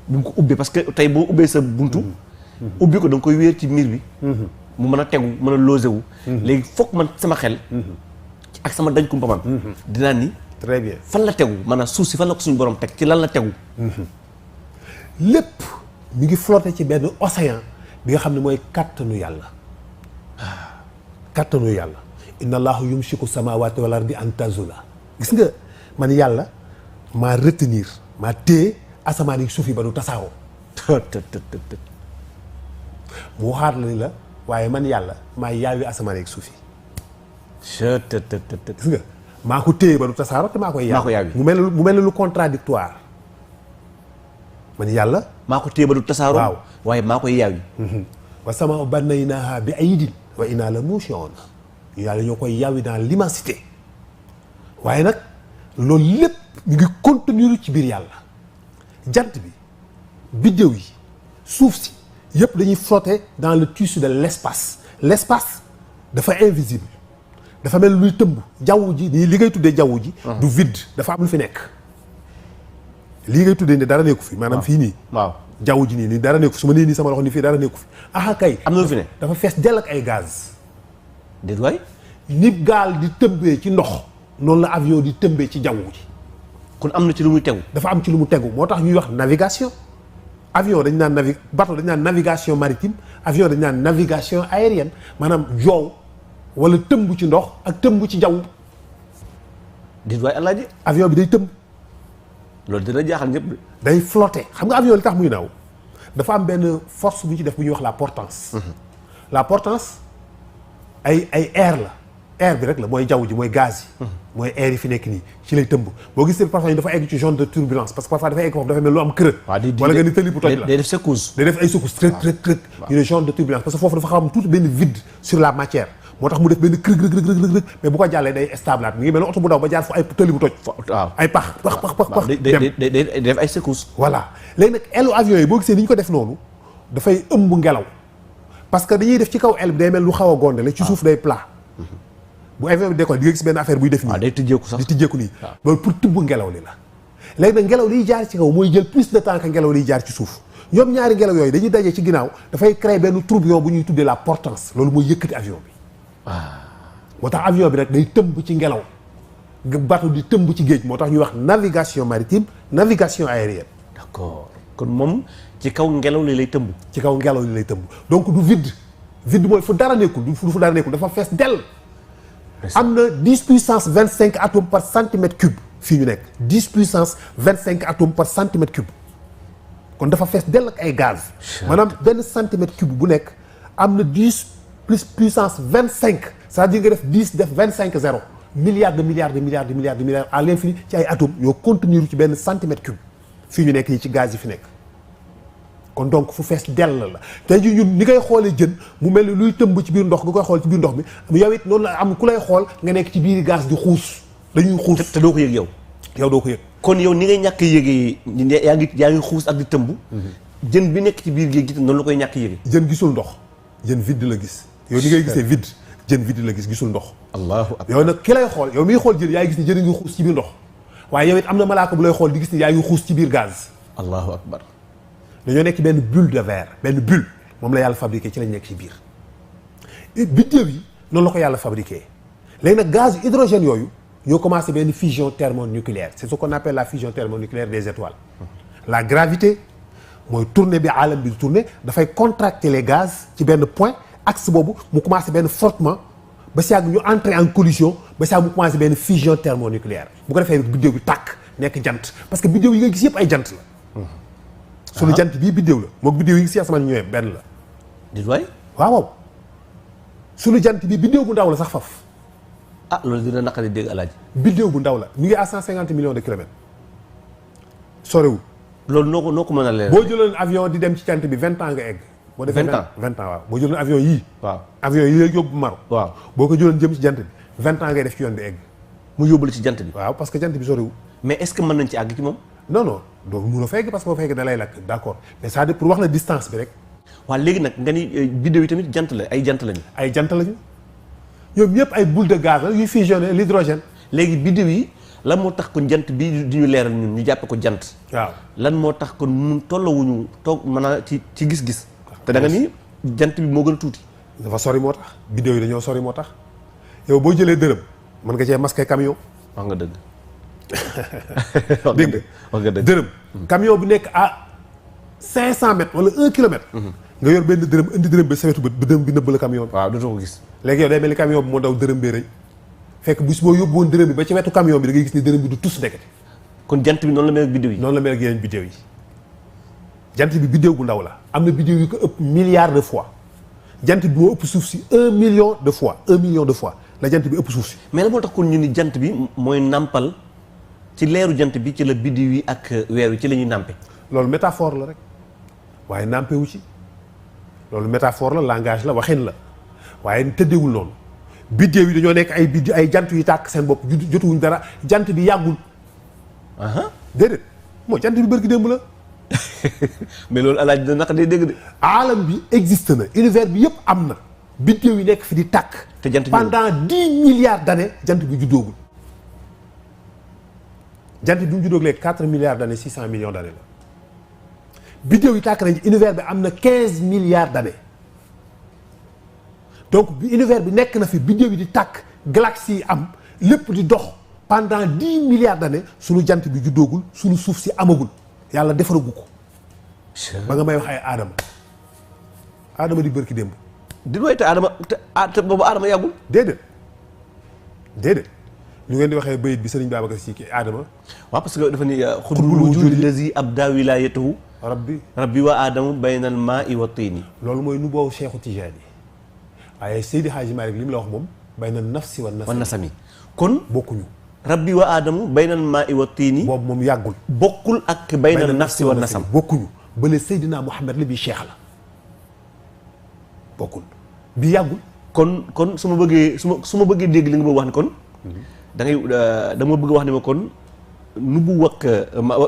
bi mu ko ubbee parce que tey boo ubbee sa buntu. ubbi ko da nga koy wéer ci miir bi. mu mën a tegu mën a losé wu. léegi foog man sama xel. ak sama dañ kumpa man. dinaa ni. très bien fan la tegu maanaam suuf si fan la ko suñu borom teg ci lan la tegu. lépp mi ngi flotté ci benn océan bi nga xam ne mooy kattanu yàlla. kattanu yàlla. inna allahu yumsiku samawati wal ardi an tazula. gis nga man yàlla maa retenir maa téye asamaan yi suuf yi ba du tasaawoo. mu waxaat la ni la waaye man yàlla maa yaawi asamaan yi suuf yi. gis nga. maa ko téye ba du tasaaroo te maa koy yaawi mu mel ne lu contradictoire man yàlla maa ko téye ba du tasaaroo waaw waaye maa koy yaawi wa samaa banaynaahaa bi aydin wa innaa la muusi'uun yàlla ñoo koy yaawi dans l'immensité waaye nag loolu lépp ñu ngi contenir ci biir yàlla jant bi biddéew yi suuf si yëpp dañuy flotter dans le tissu de l'espace dafa invisible dafa mel luy tëmb jaww ji nii li ngay tuddee jaww ji. du vide dafa am lu fi nekk. lii ngay tuddee ne dara nekku fi. maanaam fii nii. waaw jaww ji nii dara nekku fi su ma nee nii sama loxo nii fii dara nekku fi. ah kay am na lu fi ne. dafa fees dell ak ay gaz. déet waay. ni gaal di tëmbee ci ndox. noonu la avion di tëmbee ci jaww ji. kon am na ci lu muy tegu. dafa am ci lu mu tegu moo tax ñuy wax navigation. avion dañ naan bateau dañ naan navigation maritime avion dañ naan navigation aérienne maanaam joow. wala tëmb ci ndox ak tëmb ci jaww. dit waay alaaji avion bi day tëmb. loolu dina jaaxal ñëpp. day flotter xam nga avion li tax muy naaw dafa am benn force bu ñu ci def bu ñuy wax la portance. la portance ay air la air bi rek la mooy jaww ji mooy gaz yi. mooy air yi fi nekk nii ci lay tëmb boo gisee parfois dafa egg ci zone de turbulence parce que parfois dafa egg foofu dafa mel lu am creux. wala nga ni tëli bu toj la day def secousse. day def ay secousse trëk ñu ne zone de turbulence parce que foofu dafa xam tuuti benn vide sur la matière. moo tax mu def benn krëg mais bu ko jàllee day stable mi ngi mel ne oto bu daw ba jaar fu ay tëli bu toj. waaw ay pax dem day def ay secousses. voilà léegi nag ailu avion yi boo gisee ni ñu ko def noonu dafay ëmb ngelaw parce que dañuy def ci kaw aile bi day mel lu xaw a gondale ci suuf day plat. bu avion bi décolle di nga gis benn affaire buy def nii. day tijjeeku sax di tijjeeku nii. loolu pour tibb ngelaw li la. léegi nag ngelaw liy jaar ci kaw mooy jël plus de temps que ngelaw liy jaar ci suuf ñoom ñaari ngelaw yooyu dañuy daje ci ginnaaw dafay créer benn tourbillon bu ñuy tuddee la portance loolu mooy yëkkati avion bi. moo tax avion bi nag day tëmb ci ngelaw bateau di tëmb ci géej moo tax ñuy wax navigation maritime navigation aérienne. d'accord kon moom ci kaw ngelaw li lay tëmb. ci kaw ngelaw li lay tëmb donc du vide mooy fu dara nekkul du fu dara nekkul dafa fees dell. am na 10 puissance 25 atomes par centimètre cube fii ñu nekk 10 puissance 25 atomes par centimètre cube kon dafa fees dell ak ay gaz. maanaam benn centimètre cube bu nekk am na 10 plus puissance 25 c'est-à-dire nga def 10 def 25 0 milliards à l'infini ci ay atomes ñoo contenir ci benn centimètre cube fii ñu nekk yi ci gaz yi fi nekk. kon donc fu fees dell la tey jii ñun ni ngay xoolee jën mu mel ni luy tëmb ci biir ndox nga koy xool ci biir ndox mi yow it noonu la am ku lay xool nga nekk ci biir gaz di xuus dañuy xuus. te doo ko yëg yow. yow doo ko yëg. kon yow ni ngay ñàkk yëgee yaa ngi xuus ak di tëmb. jën bi nekk ci biir géej gi noonu la koy ñàkk yëgee. jën gisul ndox jën vide la gis. yow ni ngay gisee vide jën vide la gis gisul ndox. allahu akbar. yow nag ki lay xool yow miy xool jën yaa ngi gis ni jën ngi xuus ci biir ndox waaye yow it am na malaaka bu lay xool di gis ni yaa ngi xuus ci biir gaz. allahu akbar. dañoo nekk benn bulle de verre benn bulle moom la yàlla fabriqué ci lañ nekk ci biir biddéew yi noonu la ko yàlla fabriqué léegi nag gaz hydrogène yooyu ñoo commencé benn fusion thermonucléaire c'est ce qu'on appelle la fusion thermonucléaire des étoiles. La gravité mooy tournée bi alam bi tourner dafay contracter les gaz ci benn point axe boobu mu commencé benn frottement ba si yàgg ñu entrer en collision ba si yàgg mu commencé benn fusion thermonucléaire bu ko defee biddéew bi tàkk nekk jant parce que biddéew yi nga gis yëpp ay jant la. suñu jant bii biddéew la moom biddéew yi ngi si asamaan ñëwee benn la. di waay. waaw suñu jant bi biddéew bu ndaw la sax faf. loolu dina naqari dégg alaaji. biddéew bu ndaw la mi ngi à 150 millions de kilomètres sorewul. loolu noo ko mën a leer. boo jëloon avion di dem ci jant bi 20 ans nga egg. boo defee 20 ans waaw. boo jëloon avion yii. waaw avion yi lay yóbbu Maroc. waaw boo ko jëloon jëm ci jant bi 20 ans ngay def ci yoon bi egg. mu yóbbu la ci jant bi. waaw parce que jant bi sorewul. mais est-ce que mën nañ ci àgg ci moom. non doo mun a fekk parce que boo fekkee da lay lakk d'accord mais ça pour wax la distance bi rek. waaw léegi nag nga ni biddéew yi tamit jant la ay jant lañu. ay jant lañu ñoom ñëpp ay boule de gaz la yuy fusionner l'hydrogène. léegi biddéew yi lan moo tax kon jant bi di ñu leeral ñun ñu jàppe ko jant. waaw lan moo tax kon mun tollawuñu toog maanaam ci gis-gis. te da nga ni jant bi moo gën a tuuti. dafa sori moo tax biddéew yi dañoo sori moo tax yow boo jëlee dërëm mën nga cee masquer camion. wax nga dëgg. dégg wax nga dëgg dërëm. camion bu nekk à 500 mètres wala 1 kilomètre. nga yor benn dërëm indi dërëm bi sa wetu ba dërëm bi nëbb la camion bi. waaw dootoo ko gis. léegi yow day mel ni camion bi moo daw dërëm bee rëy fekk bis boo yóbbu woon dërëm bi ba ci wetu camion bi da ngay gis ni dërëm bi du tus ndekete. kon jant bi noonu la mel ak biddéew yi. noonu la mel ak yeneen biddéew yi jant bi biddéew bu ndaw la am na biddéew yu ko ëpp milliards de fois jant bi moo ëpp suuf si 1 million de fois la jant bi ëpp suuf si. mais la moo tax kon ñu ni jant bi mooy nàmpal ci leeru jant bi ci la biddéew yi ak weer wi ci la ñuy nàmpe. loolu métaphore la rek waaye nàmpe wu ci loolu métaphore la langage la waxin la waaye tëddeewul noonu biddéew yi dañoo nekk ay jant yu tàkk seen bopp jotuwuñ dara jant bi yàggul. déedéet mooy jant bi bërki démb la. mais loolu alaaj dina naq day dégg de. alam bi existe na univers bi yëpp am na biddéew yi nekk fi di tàkk. te jant bi pendant 10 milliards d'années jant bi juddoogul. jant bi mu juddoog léegi 4 milliards d'années 600 millions d'années la biddéew yi tàkk nañ ci univers bi am na 15 milliards d'années donc bi univers bi nekk na fi biddéew yi di tàkk galaxies yi am lépp di dox pendant 10 milliards d'années sunu jant bi juddoogul sunu suuf si amagul yàlla defaragu ko. ba nga may wax ay aadama di bërki démb. di doy te aadama te boobu aadama yàggul. déedéet ñu ngeen di waxee bayit bi Sëriñ Babacar Sy ki aadama. waaw parce que dafa ni xutbul wujudi lazi abda wilayatahu rabbi wa aadamu baynal maa'i wa tiini. loolu mooy nu boobu Cheikhu Tijaani waaye Seydi Hadji Malick li mu la wax moom bayna nafsi wa nasami kon bokkuñu. rabbi wa aadamu baynal maa'i wa tiini. boobu moom yàggul. bokkul ak baynal nafsi wa nasam. bokkuñu bële Seydina Muhammad la bi Cheikh la bokkul bi yàggul. kon su ma bëggee dégg li nga bëgg wax ni kon. da ngay dama bëgg wax ni ma kon nubu wakk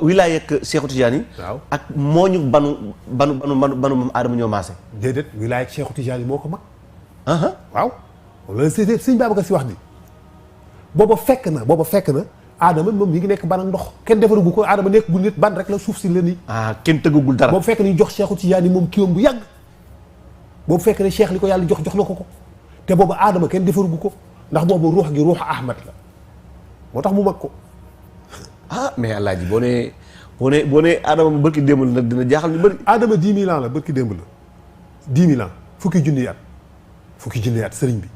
wilaaya ak Cheikhu Tijaani. waaw ak mooñu banu moom aadama ñoo maase. déedéet wilaaya ak Cheikhu Tijaani moo ko mag. waaw loolu Sëñ Babacar Sy wax ni booba fekk na aadama moom mi ngi nekk ban ak ndox kenn defaragu ko aadama nekk gu nit ban rek la suuf si la nii. kenn tëggagul dara. boobu fekk na ñu jox Cheikhu Tijaani moom kiwam bu yàgg boobu fekk ne Cheikh li ko yàlla jox na ko te boobu aadama kenn defaragu ko ndax boobu ruux gi ruux Ahmad la moo tax mu mag ko. mais alaaji boo nee aadama mu bërki démb la nag dina jaaxal ñu bëri. aadama 10 000 ans la bërki démb la 10 000 ans fukki junni at sëriñ bi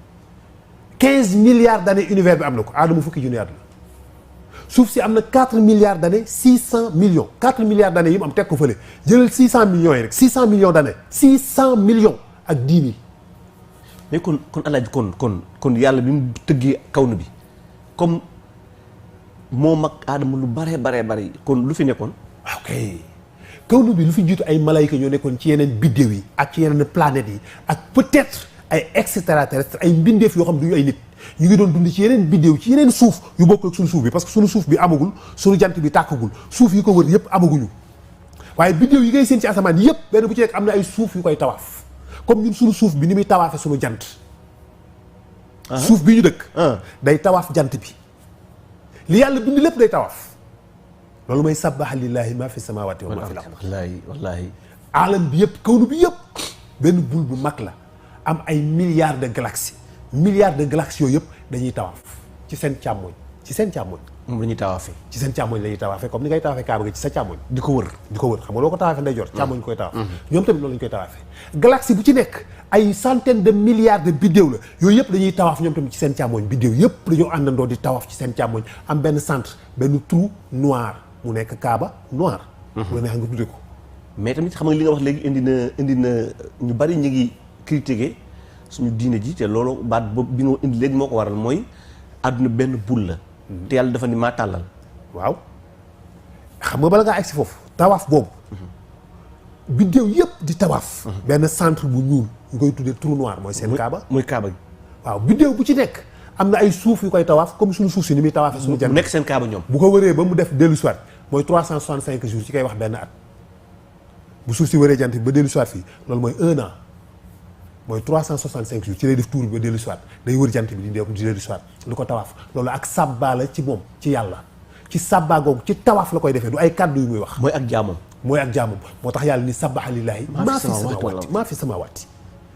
15 milliards d'années univers bi am na ko aadama fukki junni at la suuf si am na 4 milliards d'années 600 millions 4 milliards d'années yi mu am teg ko fële jëlal 600 millions yi rek 600 millions d'années 600 millions ak 10 000. mais kon alaaji kon yàlla bi mu tëggee kawnu bi comme moo mag aadama lu bare kon lu fi nekkoon. ok kawnu bi lu fi jiitu ay malayka ñoo nekkoon ci yeneen biddéew yi ak ci yeneen planètes yi ak peut-être ay extraterrestres ay mbindeef yoo xam du ñu ay nit ñu ngi doon dund ci yeneen biddéew ci yeneen suuf yu bokk ak suñu suuf bi parce que suñu suuf bi amagul suñu jant bi tàkkagul suuf yi ko wër yëpp amaguñu waaye biddéew yi ngay seen ci asamaan yëpp benn bu ci nekk am na ay suuf yu koy tawaaf comme ñun suñu suuf bi ni muy tawaafe suñu jant suuf bi ñu dëkk day tawaaf jant bi li yàlla bind lépp day tawaaf loolu mooy sabbaha lillahi ma fi samawati wa ma fi l-ard wallaahi alam bi yëpp kawnu bi yëpp benn boule bu mag la am ay milliards de galaxies yooyu yëpp dañuy tawaaf ci seen càmmoñ moom la ñuy tawaafee ci seen càmmoñ la ñuy tawaafee comme ni ngay tawaafee kaaba gi ci sa càmmoñ di ko wër xam nga loo ko tawaafee ndeyjoor càmmoñ koy tawaaf ñoom tamit loolu lañu koy tawaafee galaxie bu ci nekk ay centaines de milliards de biddéew la yooyu yëpp dañuy tawaaf ñoom tamit ci seen càmmoñ biddéew yëpp dañoo àndandoo di tawaaf ci seen càmmoñ am benn centre benn trou noir mu nekk kaaba noir bu la neex nga tudde ko mais tamit xam nga li nga wax léegi indi na ñu bari ñu ngi critiquer suñu diine ji te loolu baat boobu bi nga indi léegi moo ko waral mooy àdduna benn boule la te yàlla dafa ni maa tàllal waaw xam nga bala ngaa egsi foofu tawaaf boobu biddéew yëpp di tawaaf benn centre bu ñuul ñu koy tuddee trou noir mooy seen kaaba mooy kaaba gi waaw biddéew bu ci nekk am na ay suuf yu koy tawaaf comme suñu suuf si ni muy tawaafee suñu jant mu nekk seen kaaba ñoom bu ko wëree ba mu def dellu soit mooy 365 jours ci koy wax benn at bu suuf si wëree jant bi ba dellu soit fii loolu mooy 1 an mooy 365 jours ci lay def tour bi ba dellu soit day wër jant bi di dellu soit lu ko tawaaf loolu ak sàbbaa la ci moom ci yàlla ci sàbbaa googu ci tawaaf la koy defee du ay kàddu yu muy wax mooy ak jaamam moo tax yàlla ni sabbaha lillahi maa fi samawati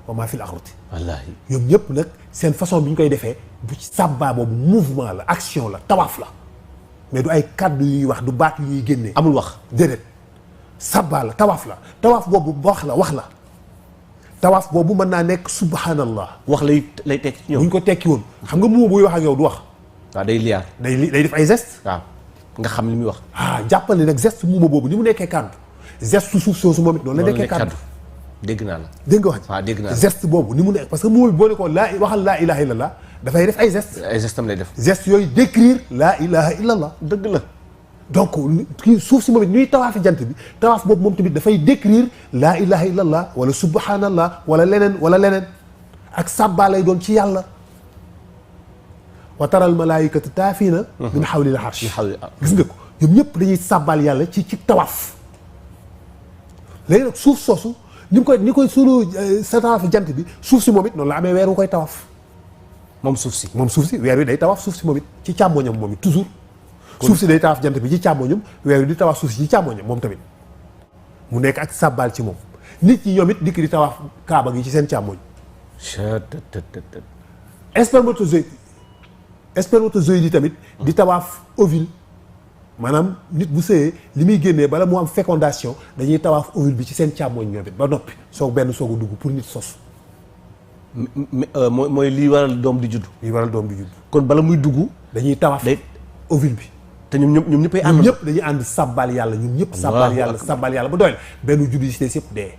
wa maa fi l ardi wallaahi ñoom ñëpp nag seen façon bi ñu koy defee bu ci sàbbaa boobu mouvement la action la tawaaf la mais du ay kàddu yu ñuy wax du baat yu ñuy génnee amul wax déedéet sàbbaa la tawaaf boobu wax la tawaaf boobu mën naa nekk subhanallah wax lay tekki ci ñoom bu ñu ko tekki woon xam nga mu buy wax ak yow du wax waaw day liyaar day def ay geste waaw nga xam li muy wax jàppal ne nag geste muuma boobu ni mu nekkee kàddu geste su suuf soosu moom it noonu la nekkee kàddu dégg naa la dégg nga wax waaw dégg naa la geste boobu ni mu nekk parce que muuma bi boo ne ko waxal laa ilaha illallah dafay def ay geste am lay def geste yooyu décrire laa ilaha illallah dëgg la donc kii suuf si moom it ñuy tawaafi jant bi tawaaf boobu moom tamit dafay décrire laa ilaha illallah wala subhanallah wala leneen ak sàbbaa lay doon ci yàlla wa taral malaayikata taafiina min hawlil arsh gis nga ko ñoom ñëpp dañuy sàbbaal yàlla ci tawaaf léegi nag suuf soosu ni koy sunu sa tawaafi jant bi suuf si moom it noonu la amee weer wu koy tawaaf moom suuf si weer wi day tawaaf suuf si moom it ci càmmoñam moom it toujours suuf si day tawaaf jant bi ci càmmoñam weer wi di tawaaf suuf si ci càmmoñam moom tamit mu nekk ak sàbbaal ci moom nit ñi ñoom it dikk di tawaaf kaaba gi ci seen càmmoñ spermatozoïde yi tamit di tawaaf ovule maanaam nit bu sëyee li muy génnee bala mu am fécondation dañuy tawaaf ovule bi ci seen càmmoñ ñoom it ba noppi soog a dugg pour nit sos mooy lii waral doom di judd kon bala muy dugg dañuy tawaaf ovule bi te ñoom ñëppay ànd ñëpp dañuy ànd sàbbaal yàlla ñun ñëpp sàbbaal yàlla ba doy la benn juddu yi si des yëpp dee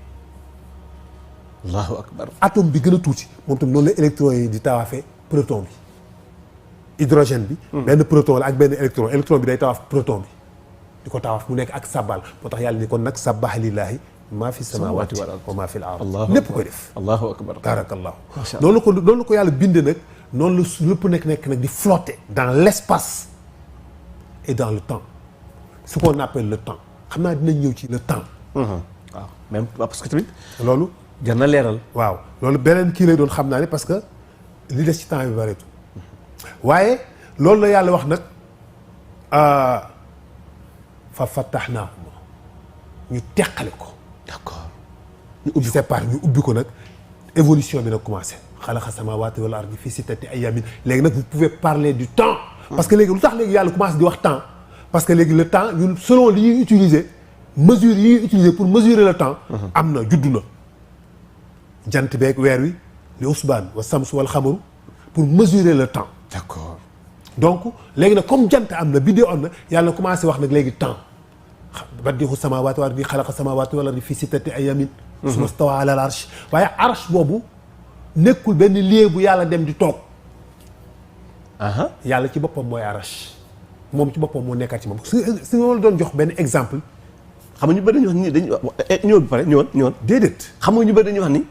allahu akbar atome bi gën a tuuti moom tam noonu la électron yi di tawaafee proton bi hydrogène bi benn proton la ak benn électron bi day tawaaf proton bi di ko tawaaf mu nekk ak sàbbaal moo tax yàlla ni kon nag sabbaha lillahi maa fi samawati wa maa fi l ard lépp koy def allahu akbar barakallahu noonu la ko yàlla binde nag noonu la lépp nekk nag di flotter dans l'espace et dans le temps ce qu'on appelle le temps xam naa dinañ ñëw ci le temps waaw même parce que tamit loolu jar na leeral waaw loolu beneen kii lay doon xam naa ne parce que li des ci temps bi bareetu waaye loolu la yàlla wax nag fa fattahnaahu ñu teqale ko d'accord ñu ubbi séparé ñu ubbi ko nag évolution bi nag commencé xalaqa samaawaati wal ardi fii sittati ayaamin léegi nag vous pouvez parler du temps parce que léegi lu tax léegi yàlla commencé di wax temps parce que léegi le temps ñun selon li ñuy utiliser mesure yi ñuy utiliser pour mesurer le temps am na juddu na jant beeg weer wi li usbaan wa samsu wal xamaru pour mesurer le temps d'accord donc léegi nag comme jant am na biddew am na yàlla commencé wax nag léegi temps badiixu samaawaati wal ardi xalaqa samaawaati wal ardi fii sittati ayaamin summa stawaa alal arsh waaye arsh boobu nekkul benn lieu bu yàlla dem di toog yàlla ci boppam mooy arash moom ci boppam moo nekkaat ci moom si nga la doon jox benn exemple. xam nga ñu bëri dañuy wax ni dañuy ñëwoon bi pare ñëwoon déedéet. xam nga ñu bëri dañuy wax ni.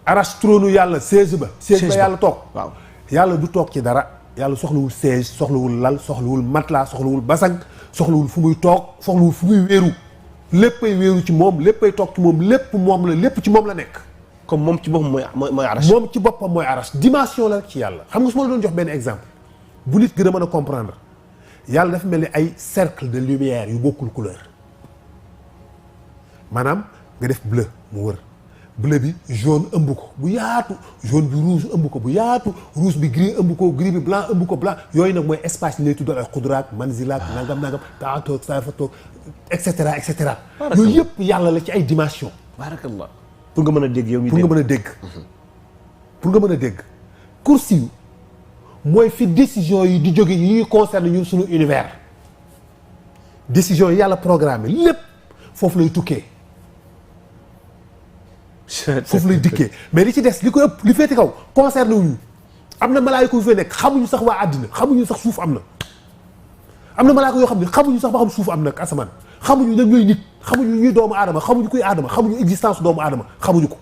arash trône yàlla siège ba yàlla toog. waaw yàlla du toog ci dara. yàlla soxlawul siège soxlawul lal soxlawul matelas soxlawul basang soxlawul fu muy toog soxlawul fu muy wéeru léppay wéeru ci moom léppay toog ci moom lépp moom la lépp ci moom la nekk. comme moom ci boppam mooy arash. moom ci boppam mooy arash dimension la rek ci yàlla. xam nga su ma la doon jox benn exemple bu nit gën a mën a comprendre yàlla dafa mel ni ay cercle de lumière yu bokkul couleur maanaam nga def bleu mu wër. bleu bi jaune ëmb ko bu yaatu jaune bi rouge ëmb ko bu yaatu rouge bi gris ëmb ko gris bi blanc ëmb ko blanc yooyu nag mooy espace yi lay tuddal ay xudraak manzilaak nangam taatoog saafatoog et cetera et cetera. yooyu yëpp yàlla la ci ay dimension. barakallah pour nga mën a dégg yow. pour nga mën a dégg. pour nga mën a dégg. kursi yu mooy fi décision yi di jóge yi ñuy concerne ñun suñu univers décision yi yàlla programme lépp foofu lay tukkee. foofu lay dikkee mais li ci des li ko ëpp li féete kaw concerné wuñu am na malaayika yu fee nekk xamuñu sax waa àddina xamuñu sax suuf am na malaayika yoo xam ne xamuñu sax ba xam suuf am na ak asamaan xamuñu nag ñooy nit xamuñu ñuy doomu aadama xamuñu kuy aadama xamuñu existence doomu aadama xamuñu ko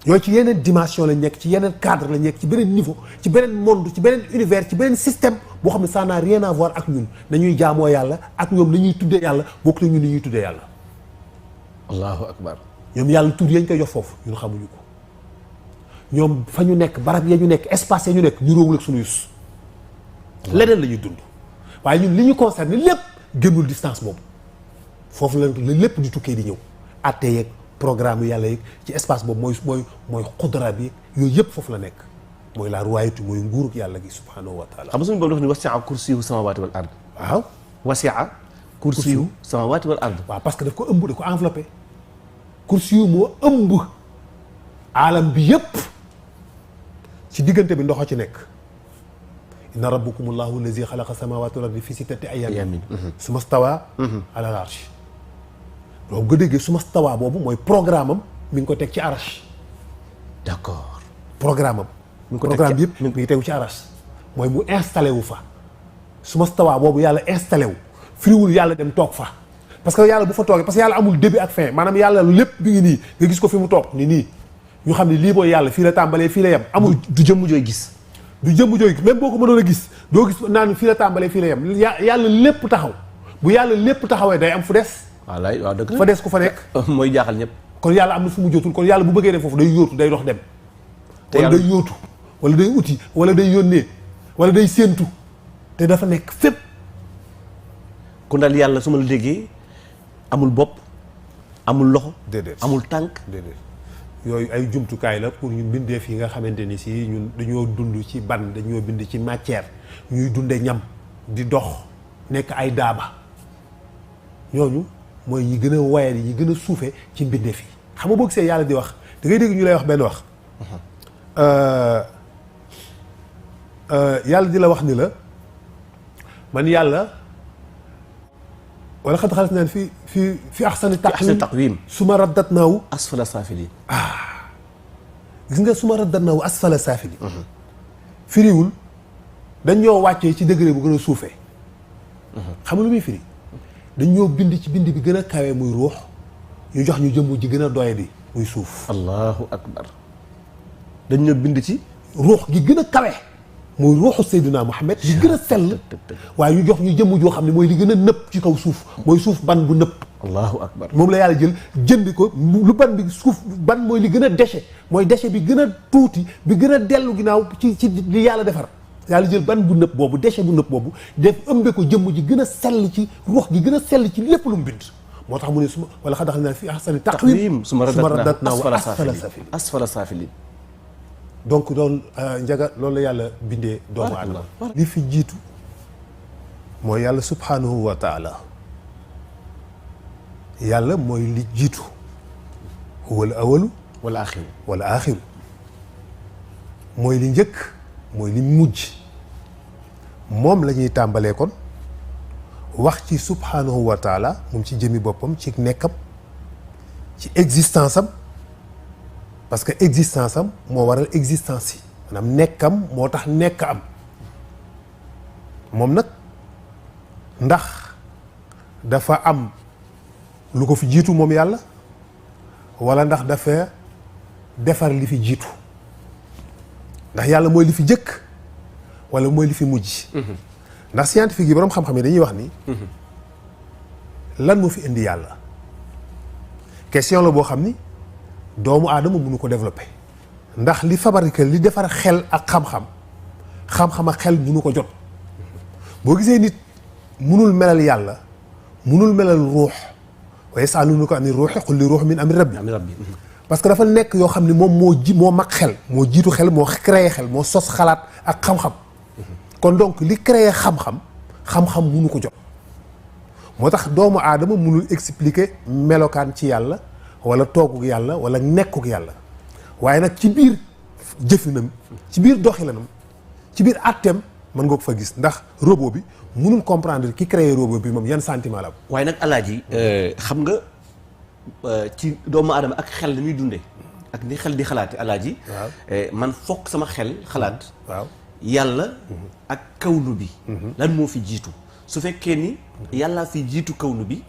yooyu ci yeneen dimension lañ nekk ci yeneen cadre lañ nekk ci beneen niveau ci beneen monde ci beneen univers ci beneen système boo xam ne ça n'a rien à voir ak ñun nañuy jaamoo yàlla ak ñoom la ñuy tuddee yàlla bokk na ñun ni ñuy tuddee yàlla. allahu akbar. ñoom yàlla tur yañ koy jox foofu ñun xamuñu ko ñoom fa ñu nekk barab ya ñu nekk espace ya ñu nekk ñu róowul ak suñu yus leneen la ñuy dund waaye ñun li ñu concerné lépp génnul distance boobu foofu la lépp di tukkee di ñëw atte yeeg programme yu yàlla yeeg ci espace boobu mooy xudra bi yooyu yëpp foofu la nekk mooy la royauté mooy nguurug yàlla gi subhanahu wa taala. xam nga suñu boobu dafa ni wasi'a kursiyuhu samawati wal ard. waaw wasi'a kursiyuhu samawati wal ard. waaw parce que daf ko ëmb daf ko enveloppé kursi yu moo ëmb aalam bi yëpp ci diggante bi ndox a ci nekk inna rabbukum allahu allazi xalaqa samawati wal ardi fi sittati ayyamin summa stawa ala al arsh loolu nga déggee summa stawa boobu mooy programme am mi ngi ko teg ci arash d'accord programme am programme bi yëpp mi ngi tegu ci arash mooy mu installé wu fa summa stawa boobu yàlla installé wu firiwul yàlla dem toog fa parce que yàlla bu fa toogee parce que yàlla amul début ak fin maanaam yàlla lépp bi ngi nii nga gis ko fi mu toog nii ñu xam ne lii mooy yàlla fii la tàmbalee fii la yem amul du jëmm jooy gis même boo ko mënoon a gis doo gis naan fii la tàmbalee fii la yem yàlla lépp taxaw bu yàlla lépp taxawee day am fu des waaw dëgg la fa des ku fa nekk mooy jaaxal ñëpp kon yàlla am na fu mu jotul kon yàlla bu bëggee dem foofu day yóotu day dox dem wala day yóotu wala day uti wala day yónnee wala day séentu te dafa nekk fépp kon daal yàlla su ma la déggee amul bopp amul loxo. déedéet amul tànk. déedéet yooyu ay jumtukaay la pour ñu bindeef yi nga xamante ni si ñun dañoo dund ci ban dañoo bind ci matière ñuy dunde ñam di dox nekk ay daaba ñooñu mooy ñi gën a wayal yi ñi gën a suufe ci mbindeef yi xam nga boo gisee yàlla di wax da ngay dégg ñu lay wax benn wax yàlla di la wax ni la man yàlla wala xad xalasnaa fi ahsani taqwiim summa raddatnaahu asfala saafiliin. gis nga summa raddatnaahu asfala saafiliin. firiwul dañ ñoo wàccee ci degré bu gën a suufee. xam nga lu muy firi dañ ñoo bind ci bind bi gën a kawe muy ruux ñu jox ñu jëmm ji gën a doyadi muy suuf. allahu akbar. dañ ñoo bind ci ruux gi gën a kawe. muy ruuxu Seydina Muhammad li gën a sell waaye ñu jox ñu jëmm joo xam ne mooy li gën a nëpp ci kaw suuf mooy suuf ban bu nëpp. allahu akbar. moom la yàlla jël jëndi ko lu ban bi suuf ban mooy li gën a déchet mooy déchet bi gën a tuuti bi gën a dellu ginnaaw ci li yàlla defar yàlla jël ban bu nëpp boobu déchet bu nëpp boobu def ëmbe ko jëmm ji gën a sell ci ruux gi gën a sell ci lépp lu mu bind moo tax mu ne suma wala xad xalasnaa fi ahsani taqwiim summa raddatnaahu asfala saafiliin. donc doon njaga loolu la yàlla bindee doomu aadama li fi jiitu mooy yàlla subhanahu wa taala yàlla mooy li jiitu huwal awalu wala axiru mooy li njëkk mooy li mujj moom la ñuy tàmbalee kon wax ci subhanahu wa taala moom ci jëmi boppam ci nekkam ci existence am parce que existence am moo waral existence yi maanaam nekkam moo tax nekk am moom nag ndax dafa am lu ko fi jiitu moom yàlla wala ndax dafa defar li fi jiitu ndax yàlla mooy li fi jëkk wala mooy li fi mujj ndax scientifique yi boroom xam-xam yi dañuy wax ni lan moo fi indi yàlla question la boo xam ni doomu aadama mënu ko développer ndax li fabriqué li defar xel ak xam-xam xam-xam ak xel mënu ko jot boo gisee nit mënul melal yàlla mënul melal ruux wa yas'aluunaka ani ruuhi qul li ruuh min amri rabbi parce que dafa nekk yoo xam ne moom moo mag xel moo jiitu xel moo créé xel moo sos xalaat ak xam-xam kon donc li créé xam-xam mënu ko jot moo tax doomu aadama mënul expliquer melokaan ci yàlla wala tooguk yàlla wala nekkuk yàlla waaye nag ci biir jëfinam ci biir doxilanam ci biir àtteem mën nga ko fa gis ndax robot bi mënul comprendre ki créé robot bi moom yan sentiment la am. waaye nag alaaji xam nga ci doomu aadama ak xel ni muy dundee ak ni xel di xalaate alaaji man fokk sama xel xalaat waaw yàlla ak kawnu bi lan moo fi jiitu su fekkee ni yàllaa fi jiitu kawnu bi